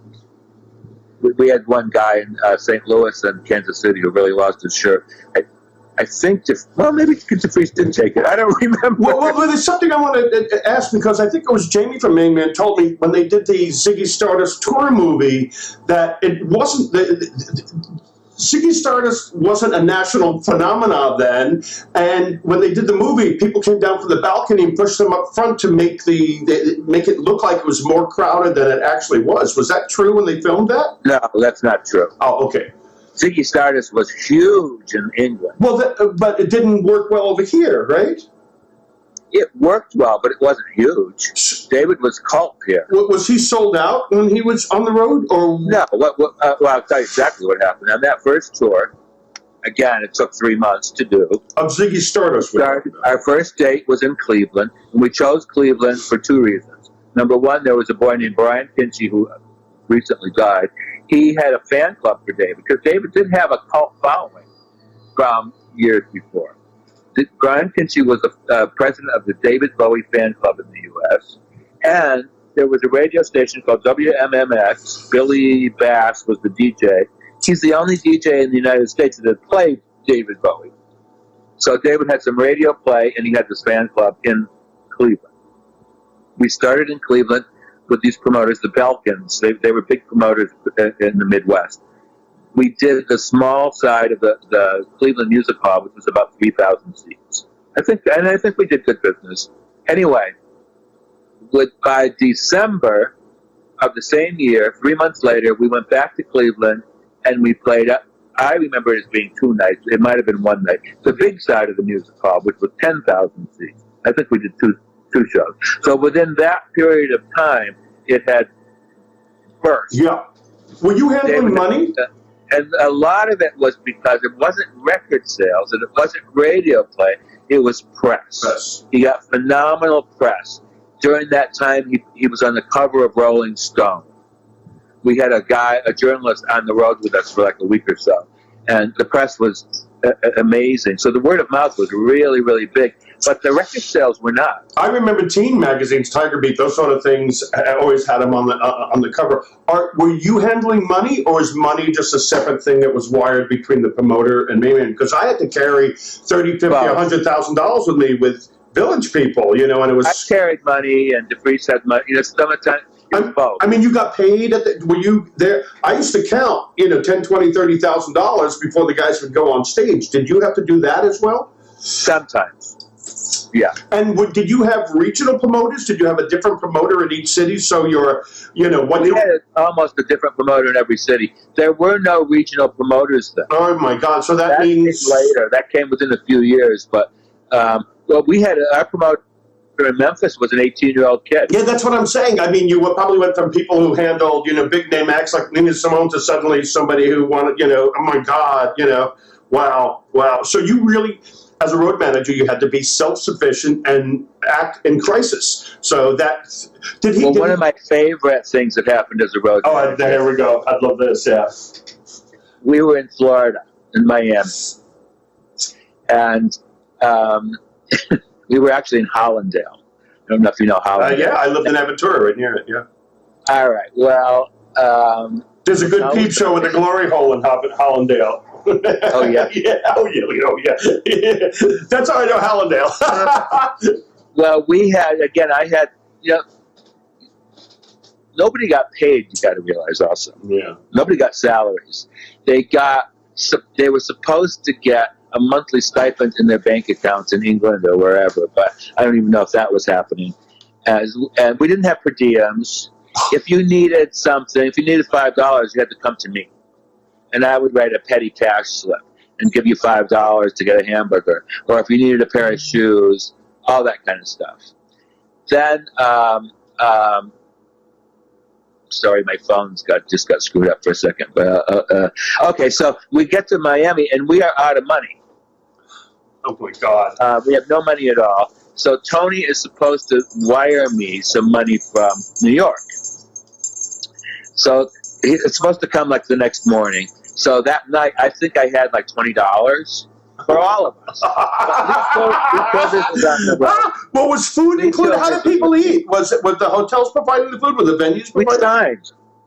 We had one guy in St. Louis and Kansas City who really lost his shirt. I think, maybe DeFries didn't take it. I don't remember. Well, there's something I want to ask because I think it was Jamie from Main Man told me when they did the Ziggy Stardust tour movie that it wasn't... Ziggy Stardust wasn't a national phenomenon then, and when they did the movie, people came down from the balcony and pushed them up front to make it look like it was more crowded than it actually was. Was that true when they filmed that? No, that's not true. Oh, okay. Ziggy Stardust was huge in England. Well, but it didn't work well over here, right? It worked well, but it wasn't huge. David was cult here. Was he sold out when he was on the road? Or no. I'll tell you exactly what happened. On that first tour, again, it took 3 months to do. Of Ziggy Stardust. Our first date was in Cleveland, and we chose Cleveland for 2 reasons. Number one, there was a boy named Brian Kinchy who recently died. He had a fan club for David, because David did have a cult following from years before. Brian Kinchy was the president of the David Bowie fan club in the U.S., and there was a radio station called WMMX. Billy Bass was the DJ, He's the only DJ in the United States that had played David Bowie. So David had some radio play, and he had this fan club in Cleveland. We started in Cleveland with these promoters, the Belkins. They were big promoters in the Midwest. We did the small side of the Cleveland Music Hall, which was about 3,000 seats. I think we did good business. Anyway, by December of the same year, 3 months later, we went back to Cleveland and we played. I remember it as being 2 nights. It might have been 1 night. The big side of the music hall, which was 10,000 seats. I think we did two shows. So within that period of time, it had burst. Yeah. Were you handling money? And a lot of it was because it wasn't record sales and it wasn't radio play. It was press. He got phenomenal press. During that time, he was on the cover of Rolling Stone. We had a journalist on the road with us for like a week or so. And the press was amazing. So the word of mouth was really, really big. But the record sales were not. I remember teen magazines, Tiger Beat, those sort of things. I always had them on the cover. Were you handling money, or is money just a separate thing that was wired between the promoter and me? Because I had to carry $30,000, $50,000, $100,000 with me with Village people, and it was. I carried money, and DeFries had money. Summertime. I mean, you got paid were you there? I used to count, $10,000, $20,000, $30,000 before the guys would go on stage. Did you have to do that as well? Sometimes. Yeah. And did you have regional promoters? Did you have a different promoter in each city? So we had almost a different promoter in every city. There were no regional promoters then. Oh my God! So that means came later. That came within a few years. But we had our promoter in Memphis was an 18-year-old kid. Yeah, that's what I'm saying. I mean, you probably went from people who handled big name acts like Nina Simone to suddenly somebody who wanted oh my God, wow. So you really. As a road manager, you had to be self-sufficient and act in crisis. So one of my favorite things that happened as a road manager. Oh, there we go. I love this, yeah. We were in Florida, in Miami. And we were actually in Hollandale. I don't know if you know Hollandale. Yeah, I lived in Aventura right near it, yeah. All right, well... there's a good peep show with the glory hole in Hollandale. Oh yeah. Oh yeah. That's how I know Hallandale. Well, I had nobody got paid. You got to realize also. Yeah. Nobody got salaries. They were supposed to get a monthly stipend in their bank accounts in England or wherever, but I don't even know if that was happening. And we didn't have per diems. If you needed something, if you needed $5, you had to come to me. And I would write a petty cash slip and give you $5 to get a hamburger. Or if you needed a pair of shoes, all that kind of stuff. Then, sorry, my phone's just got screwed up for a second. But okay, so we get to Miami, and we are out of money. Oh, my God. We have no money at all. So Tony is supposed to wire me some money from New York. So it's supposed to come like the next morning. So that night, I think I had like $20 for all of us. Well, was food included? How did people eat? Was the hotels providing the food? Were the venues providing?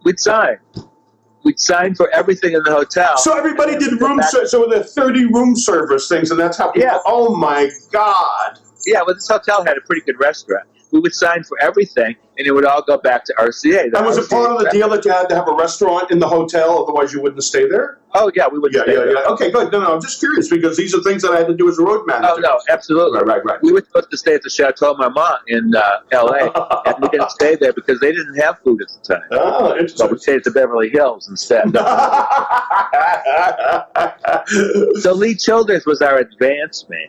We'd signed for everything in the hotel. So everybody did room service. So there were 30 room service things, and that's how people. Yeah. Oh my God. Yeah, well, this hotel had a pretty good restaurant. We would sign for everything, and it would all go back to RCA. And was it part of the deal that you had to have a restaurant in the hotel, otherwise you wouldn't stay there? Oh, yeah, we wouldn't stay there. Yeah. Okay, good. No, I'm just curious, because these are things that I had to do as a road manager. Oh, no, absolutely. Right. We were supposed to stay at the Chateau Marmont in L.A., and we didn't stay there because they didn't have food at the time. Oh, interesting. So we stayed at the Beverly Hills instead. So Lee Childers was our advance man.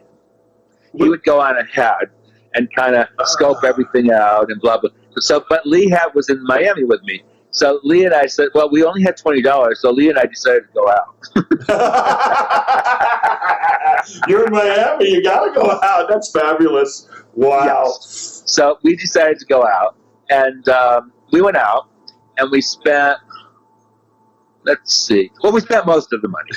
He would go on ahead and kind of scope everything out and blah, blah. But Lee was in Miami with me. So Lee and I said, well, we only had $20, so Lee and I decided to go out. You're in Miami, you got to go out. That's fabulous. Wow. Yes. So we decided to go out, and we went out, and we spent, let's see. Well, we spent most of the money.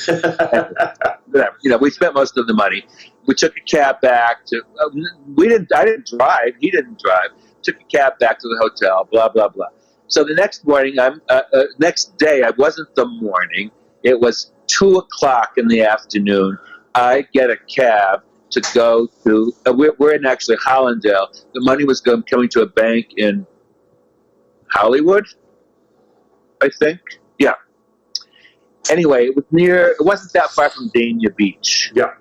We spent most of the money. We took a cab back to. I didn't drive. He didn't drive. Took a cab back to the hotel. Blah blah blah. So the next morning, next day, it wasn't the morning. It was 2:00 in the afternoon. I get a cab to go to, we're in actually Hollandale. The money was coming to a bank in Hollywood, I think. Yeah. Anyway, it wasn't that far from Dania Beach. Yeah.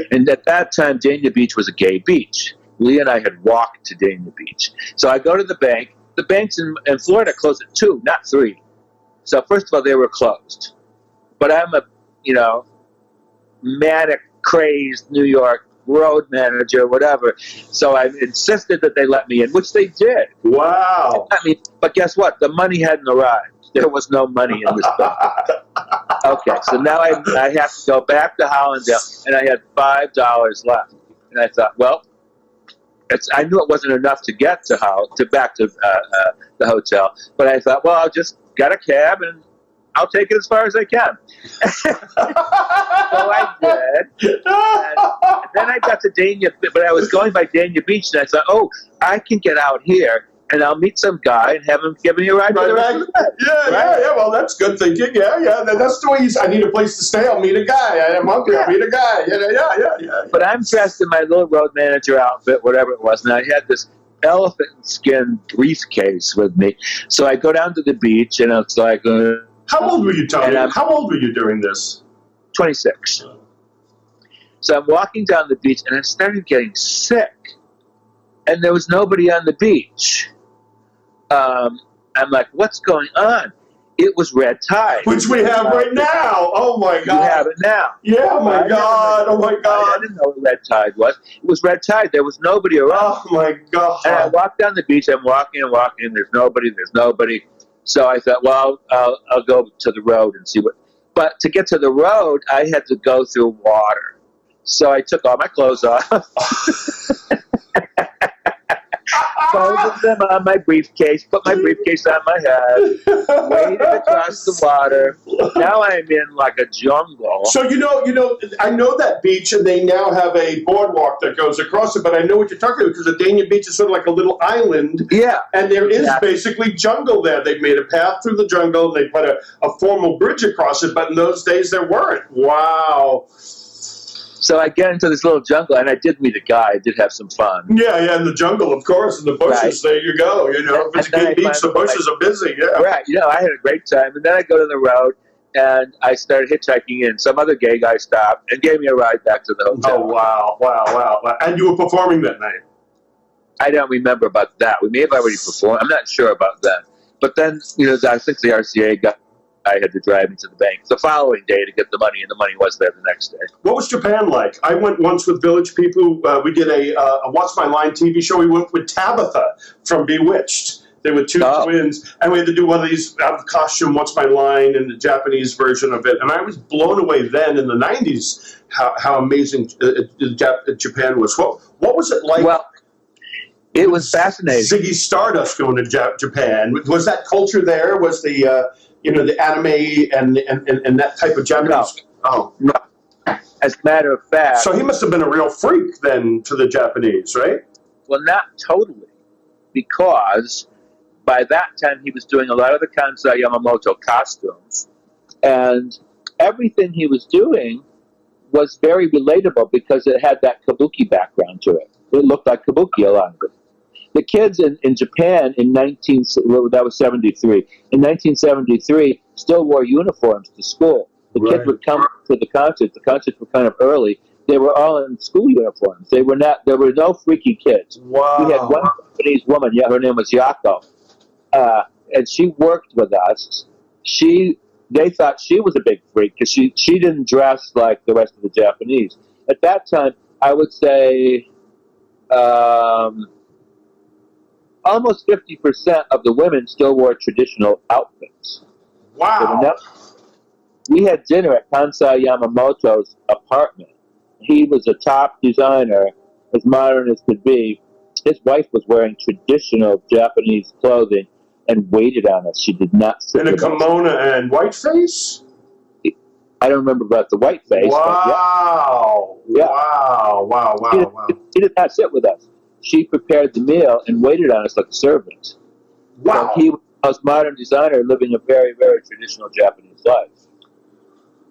And at that time, Dania Beach was a gay beach. Lee and I had walked to Dania Beach. So I go to the bank. The banks in Florida close at 2, not 3. So first of all, they were closed. But I'm a, manic, crazed New York road manager, whatever. So I insisted that they let me in, which they did. Wow. But guess what? The money hadn't arrived. There was no money in this bank. Okay, so now I have to go back to Hollandale, and I had $5 left. And I thought, well, I knew it wasn't enough to get back to the hotel, but I thought, well, I'll just get a cab and I'll take it as far as I can. So I did. And then I got to Dania, but I was going by Dania Beach, and I thought, oh, I can get out here, and I'll meet some guy and have him give me a ride to the rest of the day. Yeah. Well, that's good thinking. Yeah. That's the way I need a place to stay. I'll meet a guy. I'm hungry. I'll meet a guy. Yeah. But I'm dressed in my little road manager outfit, whatever it was, and I had this elephant skin briefcase with me. So I go down to the beach, and it's like... how old were you, Tony? How old were you during this? 26. So I'm walking down the beach, and I started getting sick. And there was nobody on the beach. I'm like, what's going on? It was red tide. Which we have right now. Oh, my God. You have it now. Yeah, oh my God. I didn't know what red tide was. It was red tide. There was nobody around. Oh, my God. And I walked down the beach. I'm walking, and there's nobody. So I thought, well, I'll go to the road and see what. But to get to the road, I had to go through water. So I took all my clothes off. Folded them on my briefcase, put my briefcase on my head, waded across the water. Now I'm in like a jungle. So I know that beach, and they now have a boardwalk that goes across it. But I know what you're talking about, because the Dania Beach is sort of like a little island. Yeah, and there is basically jungle there. They've made a path through the jungle, and they put a formal bridge across it. But in those days, there weren't. Wow. So I get into this little jungle, and I did meet a guy. I did have some fun. Yeah, in the jungle, of course, in the bushes. Right. There you go. If it's a good beach, the bushes are busy. Yeah. Right. I had a great time, and then I go to the road, and I started hitchhiking in. Some other gay guy stopped and gave me a ride back to the hotel. Oh, wow. And you were performing that night? I don't remember about that. We may have already performed. I'm not sure about that. But then, I think the RCA got... I had to drive me to the bank the following day to get the money, and the money was there the next day. What was Japan like? I went once with Village People. We did a Watch My Line TV show. We went with Tabitha from Bewitched. There were 2 twins, and we had to do one of these out of costume, Watch My Line, and the Japanese version of it. And I was blown away then in the 90s how amazing Japan was. What was it like? Well, it was fascinating. Ziggy Stardust going to Japan. Was that culture there? Was the... the anime and that type of Japanese. No. As a matter of fact. So he must have been a real freak then to the Japanese, right? Well, not totally, because by that time he was doing a lot of the Kansai Yamamoto costumes, and everything he was doing was very relatable because it had that kabuki background to it. It looked like kabuki, a lot of it. The kids in Japan that was 73. In 1973, still wore uniforms to school. The kids would come to the concerts. The concerts were kind of early. They were all in school uniforms. There were no freaky kids. Wow. We had one Japanese woman. Yeah, her name was Yako, and she worked with us. They thought she was a big freak because she didn't dress like the rest of the Japanese. At that time, I would say. Almost 50% of the women still wore traditional outfits. Wow. We had dinner at Kansai Yamamoto's apartment. He was a top designer, as modern as could be. His wife was wearing traditional Japanese clothing and waited on us. She did not sit in a kimono and white face? I don't remember about the white face. Wow. Yeah. Wow. She did not sit with us. She prepared the meal and waited on us like a servant. Wow. So he was the most modern designer living a very, very traditional Japanese life.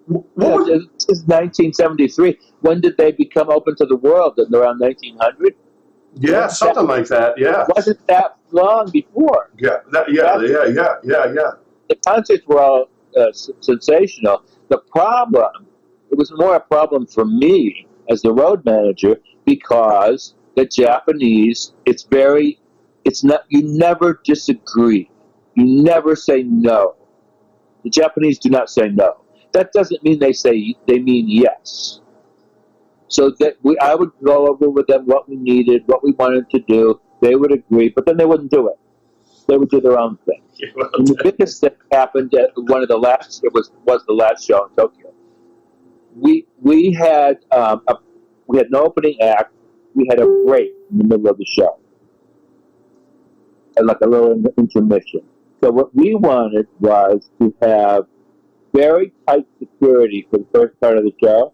This is 1973. When did they become open to the world? Around 1900? Yeah, something like that. Yeah. It wasn't that long before. Yeah. The concerts were all sensational. The problem, it was more a problem for me as the road manager because the Japanese, it's not, you never disagree. You never say no. The Japanese do not say no. That doesn't mean they mean yes. So that I would go over with them what we needed, what we wanted to do. They would agree, but then they wouldn't do it. They would do their own thing. And the biggest thing happened at one of the last. It was the last show in Tokyo. We had no opening act. We had a break in the middle of the show, and like a little intermission. So what we wanted was to have very tight security for the first part of the show,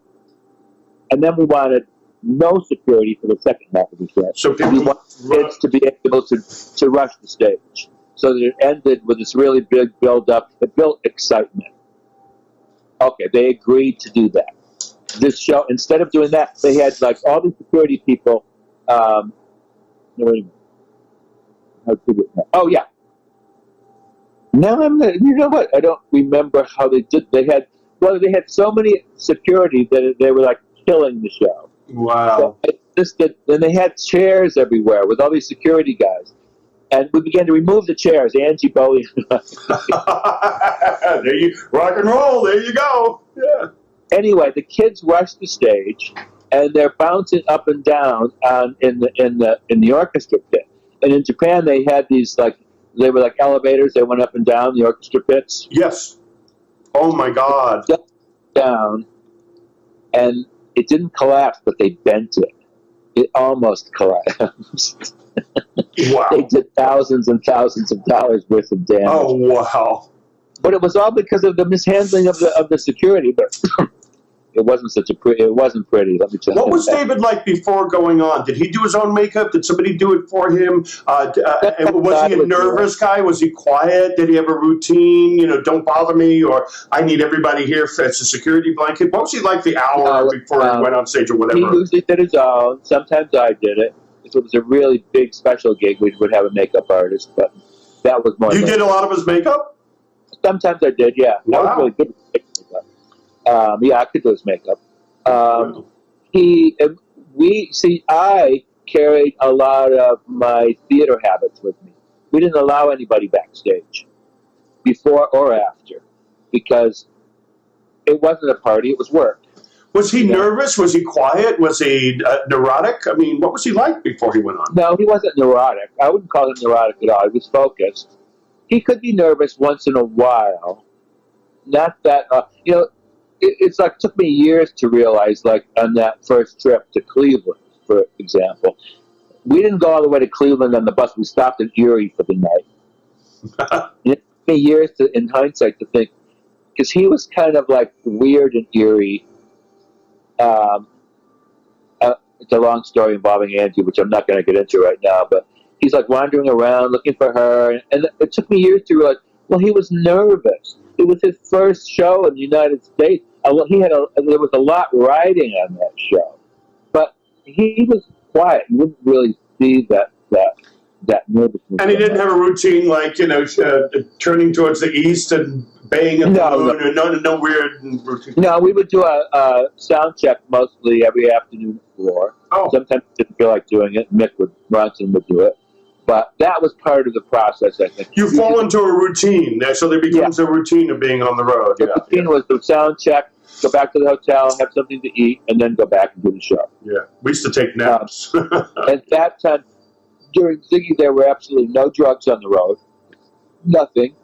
and then we wanted no security for the second half of the show. So we wanted kids to be able to rush the stage, so that it ended with this really big build-up. It built excitement. Okay, they agreed to do that. This show, instead of doing that, they had like all these security people. Oh yeah. Now you know what? I don't remember how they did. They had so many security that they were like killing the show. Wow. So and they had chairs everywhere with all these security guys. And we began to remove the chairs. Angie Bowie. There you rock and roll. There you go. Yeah. Anyway, the kids rushed the stage, and they're bouncing up and down in the orchestra pit. And in Japan, they had these they were like elevators. They went up and down the orchestra pits. Yes. Oh my God. Down, and it didn't collapse, but they bent it. It almost collapsed. Wow. They did thousands and thousands of dollars worth of damage. Oh wow. But it was all because of the mishandling of the security. But it wasn't it wasn't pretty. Let me tell you. What was David like before going on? Did he do his own makeup? Did somebody do it for him? Was he a nervous guy? Was he quiet? Did he have a routine? Don't bother me, or I need everybody here as a security blanket. What was he like the hour before he went on stage or whatever? He usually did his own. Sometimes I did it. If it was a really big special gig, we would have a makeup artist, but that was more. You did a lot of his makeup? Sometimes I did, yeah. Wow. That was really good makeup. I could do his makeup. Wow. I carried a lot of my theater habits with me. We didn't allow anybody backstage, before or after, because it wasn't a party, it was work. Was he nervous? Was he quiet? Was he neurotic? I mean, what was he like before he went on? No, he wasn't neurotic. I wouldn't call him neurotic at all. He was focused. He could be nervous once in a while. Not that, it's like, took me years to realize, like, on that first trip to Cleveland, for example. We didn't go all the way to Cleveland on the bus. We stopped in Erie for the night. It took me years in hindsight to think, because he was kind of like weird and eerie. It's a long story involving Angie, which I'm not going to get into right now, but he's like wandering around looking for her, and it took me years to realize, well, he was nervous. It was his first show in the United States. There was a lot riding on that show, but he was quiet. You wouldn't really see that nervousness. And he didn't have a routine like turning towards the east and baying at the moon, or no weird routine. No, we would do a sound check mostly every afternoon at 4. Oh. Sometimes we didn't feel like doing it. Bronson would do it. But that was part of the process, I think. You fall into a routine, so there becomes a routine of being on the road. The routine was the sound check, go back to the hotel, have something to eat, and then go back and do the show. Yeah, we used to take naps. At that time, during Ziggy, there were absolutely no drugs on the road. Nothing.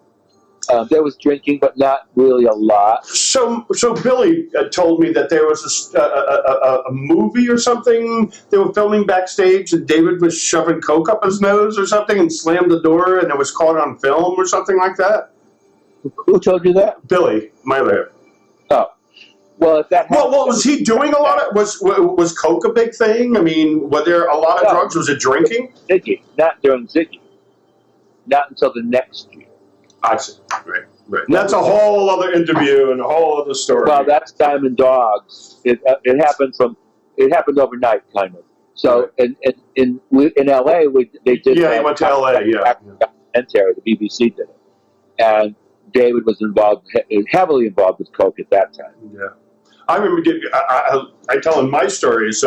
There was drinking, but not really a lot. So Billy told me that there was a movie or something they were filming backstage, and David was shoving coke up his nose or something and slammed the door, and it was caught on film or something like that. Who told you that? Billy, my lab. Oh. Well, if that happened, well, was he doing a lot of, was coke a big thing? I mean, were there a lot of drugs? Was it drinking? Ziggy, not during Ziggy. Not until the next year. I see. Right. Right. And that's a whole other interview and a whole other story. Well, that's Diamond Dogs. It happened overnight, kind of. So in LA, they did. Yeah, he went to LA. Yeah. Documentary, the BBC did it, and David was heavily involved with coke at that time. Yeah, I remember. I telling my stories.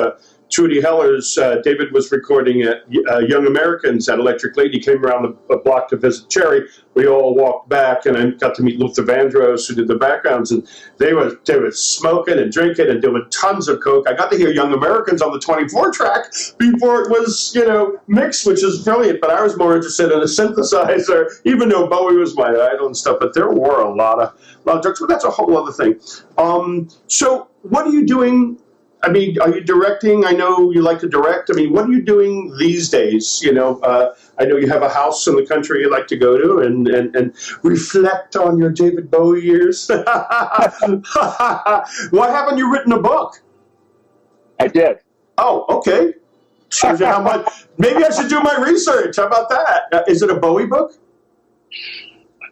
Trudy Heller's David was recording at Young Americans at Electric Lady. Came around the block to visit Cherry. We all walked back, and I got to meet Luther Vandross, who did the backgrounds, and they were smoking and drinking and doing tons of coke. I got to hear Young Americans on the 24 track before it was mixed, which is brilliant. But I was more interested in a synthesizer, even though Bowie was my idol and stuff. But there were a lot of drugs. But that's a whole other thing. So what are you doing? I mean, are you directing? I know you like to direct. I mean, what are you doing these days? I know you have a house in the country you like to go to and reflect on your David Bowie years. Why haven't you written a book? I did. Oh, okay. Shows you how much. Maybe I should do my research. How about that? Is it a Bowie book?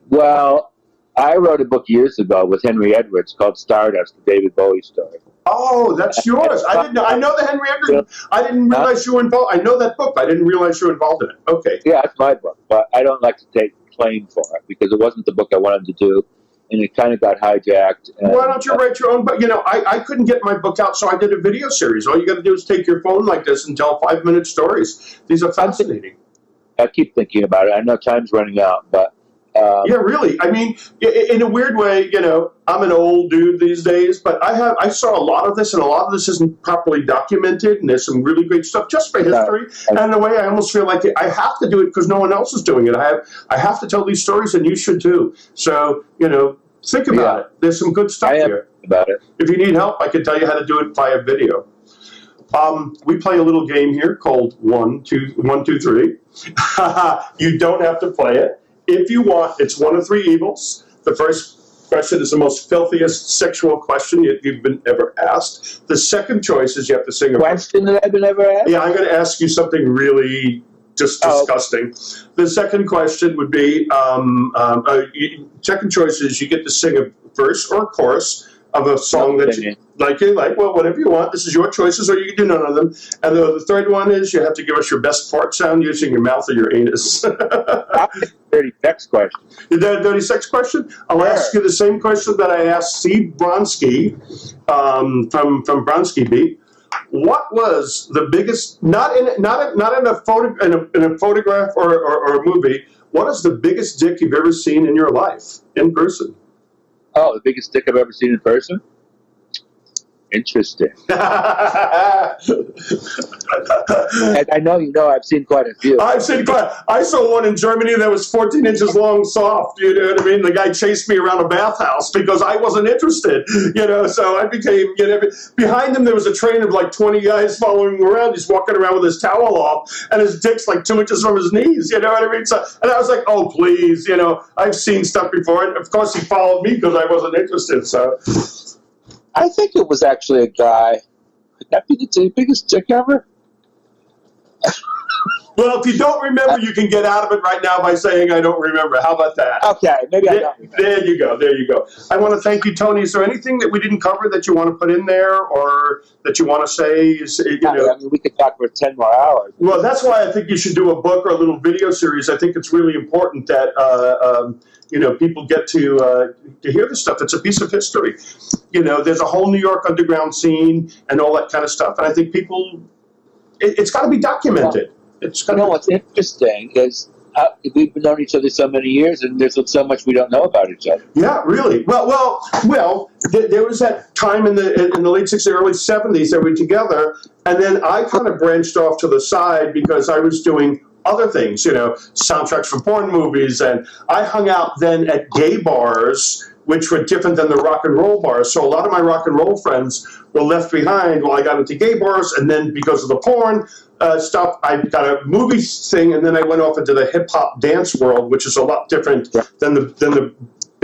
Well, I wrote a book years ago with Henry Edwards called Stardust, the David Bowie story. Oh, that's yours. I didn't know. I know the Henry Edwards. I didn't realize you were involved. I know that book, but I didn't realize you were involved in it. Okay. Yeah, it's my book, but I don't like to take claim for it because it wasn't the book I wanted to do, and it kind of got hijacked. And, why don't you write your own book? I couldn't get my book out, so I did a video series. All you got to do is take your phone like this and tell 5-minute stories. These are fascinating. I keep thinking about it. I know time's running out, but... yeah, really. I mean, in a weird way, I'm an old dude these days, but I saw a lot of this, and a lot of this isn't properly documented, and there's some really great stuff just for history. And in a way, I almost feel like I have to do it because no one else is doing it. I have to tell these stories, and you should too. So, think about it. There's some good stuff here. About it. If you need help, I can tell you how to do it via video. We play a little game here called 1, 2, 1, 2, 3. You don't have to play it. If you want, it's one of 3 evils. The first question is the most filthiest sexual question you've been ever asked. The second choice is you have to sing a question that I've been ever asked? Yeah, I'm going to ask you something really just disgusting. The second question would be, second choice is you get to sing a verse or a chorus of a song that you like, well, whatever you want. This is your choices, or you can do none of them. And the third one is you have to give us your best fart sound using your mouth or your anus. 30 sex question. Is that a 36 question? I'll ask you the same question that I asked Steve Bronski from Bronski Beat. What was the biggest? Not in a photograph or a movie. What is the biggest dick you've ever seen in your life in person? Oh, the biggest dick I've ever seen in person? Interesting. And I know I've seen quite a few. I saw one in Germany that was 14 inches long, soft. You know what I mean? The guy chased me around a bathhouse because I wasn't interested. So I became. Behind him there was a train of like 20 guys following him around. He's walking around with his towel off, and his dick's like 2 inches from his knees. You know what I mean? So, and I was like, oh please, I've seen stuff before, and of course he followed me because I wasn't interested. So. I think it was actually a guy. Could that be the biggest dick ever? Well, if you don't remember, you can get out of it right now by saying, I don't remember. How about that? Okay, maybe I don't remember. There you go. I want to thank you, Tony. Is there anything that we didn't cover that you want to put in there or that you want to say? I mean, we could talk for 10 more hours. Well, that's why I think you should do a book or a little video series. I think it's really important that people get to hear this stuff. It's a piece of history. There's a whole New York underground scene and all that kind of stuff. And I think it's got to be documented. What's interesting is we've known each other so many years, and there's so much we don't know about each other. Yeah, really. Well. There was that time in the late 60s, early 70s that we were together, and then I kind of branched off to the side because I was doing other things, soundtracks for porn movies, and I hung out then at gay bars, which were different than the rock and roll bars. So a lot of my rock and roll friends were left behind while I got into gay bars, and then because of the porn stuff, I got a movie thing, and then I went off into the hip hop dance world, which is a lot different than the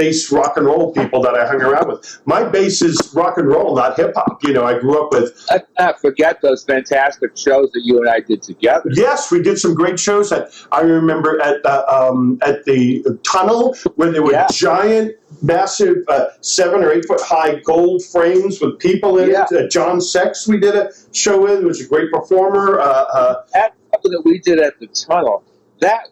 bass rock and roll people that I hung around with. My bass is rock and roll, not hip hop. You know, I grew up with. Let's not forget those fantastic shows that you and I did together. Yes, we did some great shows. I remember at the Tunnel, where there were giant, massive 7 or 8 foot high gold frames with people in it. John Sex we did a show with, who was a great performer. That show that we did at the Tunnel, that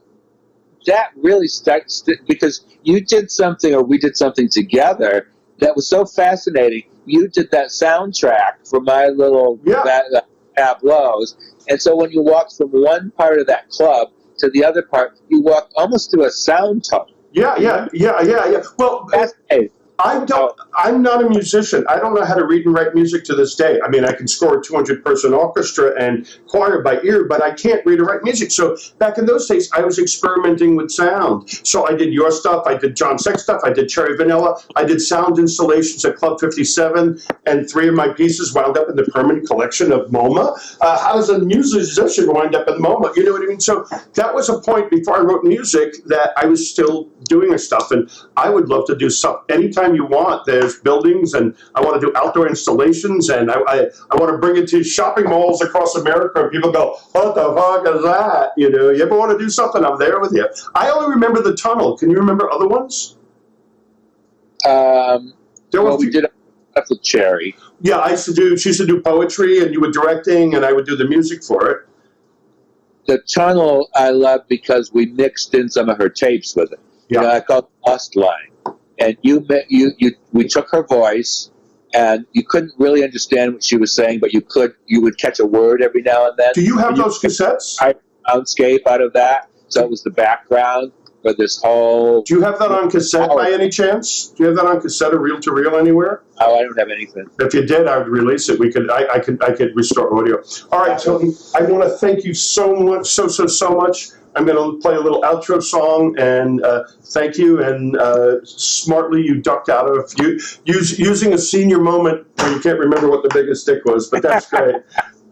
really stuck because you did something, or we did something together that was so fascinating. You did that soundtrack for my little tableaus, and so when you walked from one part of that club to the other part, you walked almost through a sound tunnel. Yeah. Well, fascinating. I'm not a musician. I don't know how to read and write music to this day. I mean, I can score a 200-person orchestra and choir by ear, but I can't read or write music. So back in those days, I was experimenting with sound. So I did your stuff. I did John Sex stuff. I did Cherry Vanilla. I did sound installations at Club 57, and 3 of my pieces wound up in the permanent collection of MoMA. How does a musician wind up in MoMA? You know what I mean? So that was a point before I wrote music that I was still doing stuff, and I would love to do stuff anytime you want. There's buildings, and I want to do outdoor installations, and I want to bring it to shopping malls across America, and people go, what the fuck is that? You know, you ever want to do something? I'm there with you. I only remember the Tunnel. Can you remember other ones? We did stuff with Cherry. Yeah, she used to do poetry, and you were directing, and I would do the music for it. The Tunnel I loved because we mixed in some of her tapes with it. Yeah. You know, I called Lost Line. And we took her voice, and you couldn't really understand what she was saying, but you would catch a word every now and then. Do you have those cassettes? I soundscape out of that, so it was the background for this whole. Do you have that on cassette by any chance? Do you have that on cassette or reel to reel anywhere? Oh, I don't have anything. If you did, I would release it. I could restore audio. All right, Tony, I want to thank you so much, so much. I'm going to play a little outro song, and thank you. And smartly, you ducked out of using a senior moment where you can't remember what the biggest stick was, but that's great.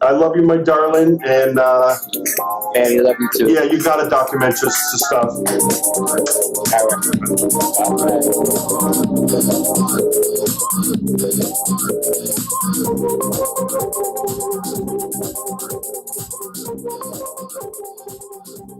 I love you, my darling, and I love you too. Yeah, you got to document this stuff. All right.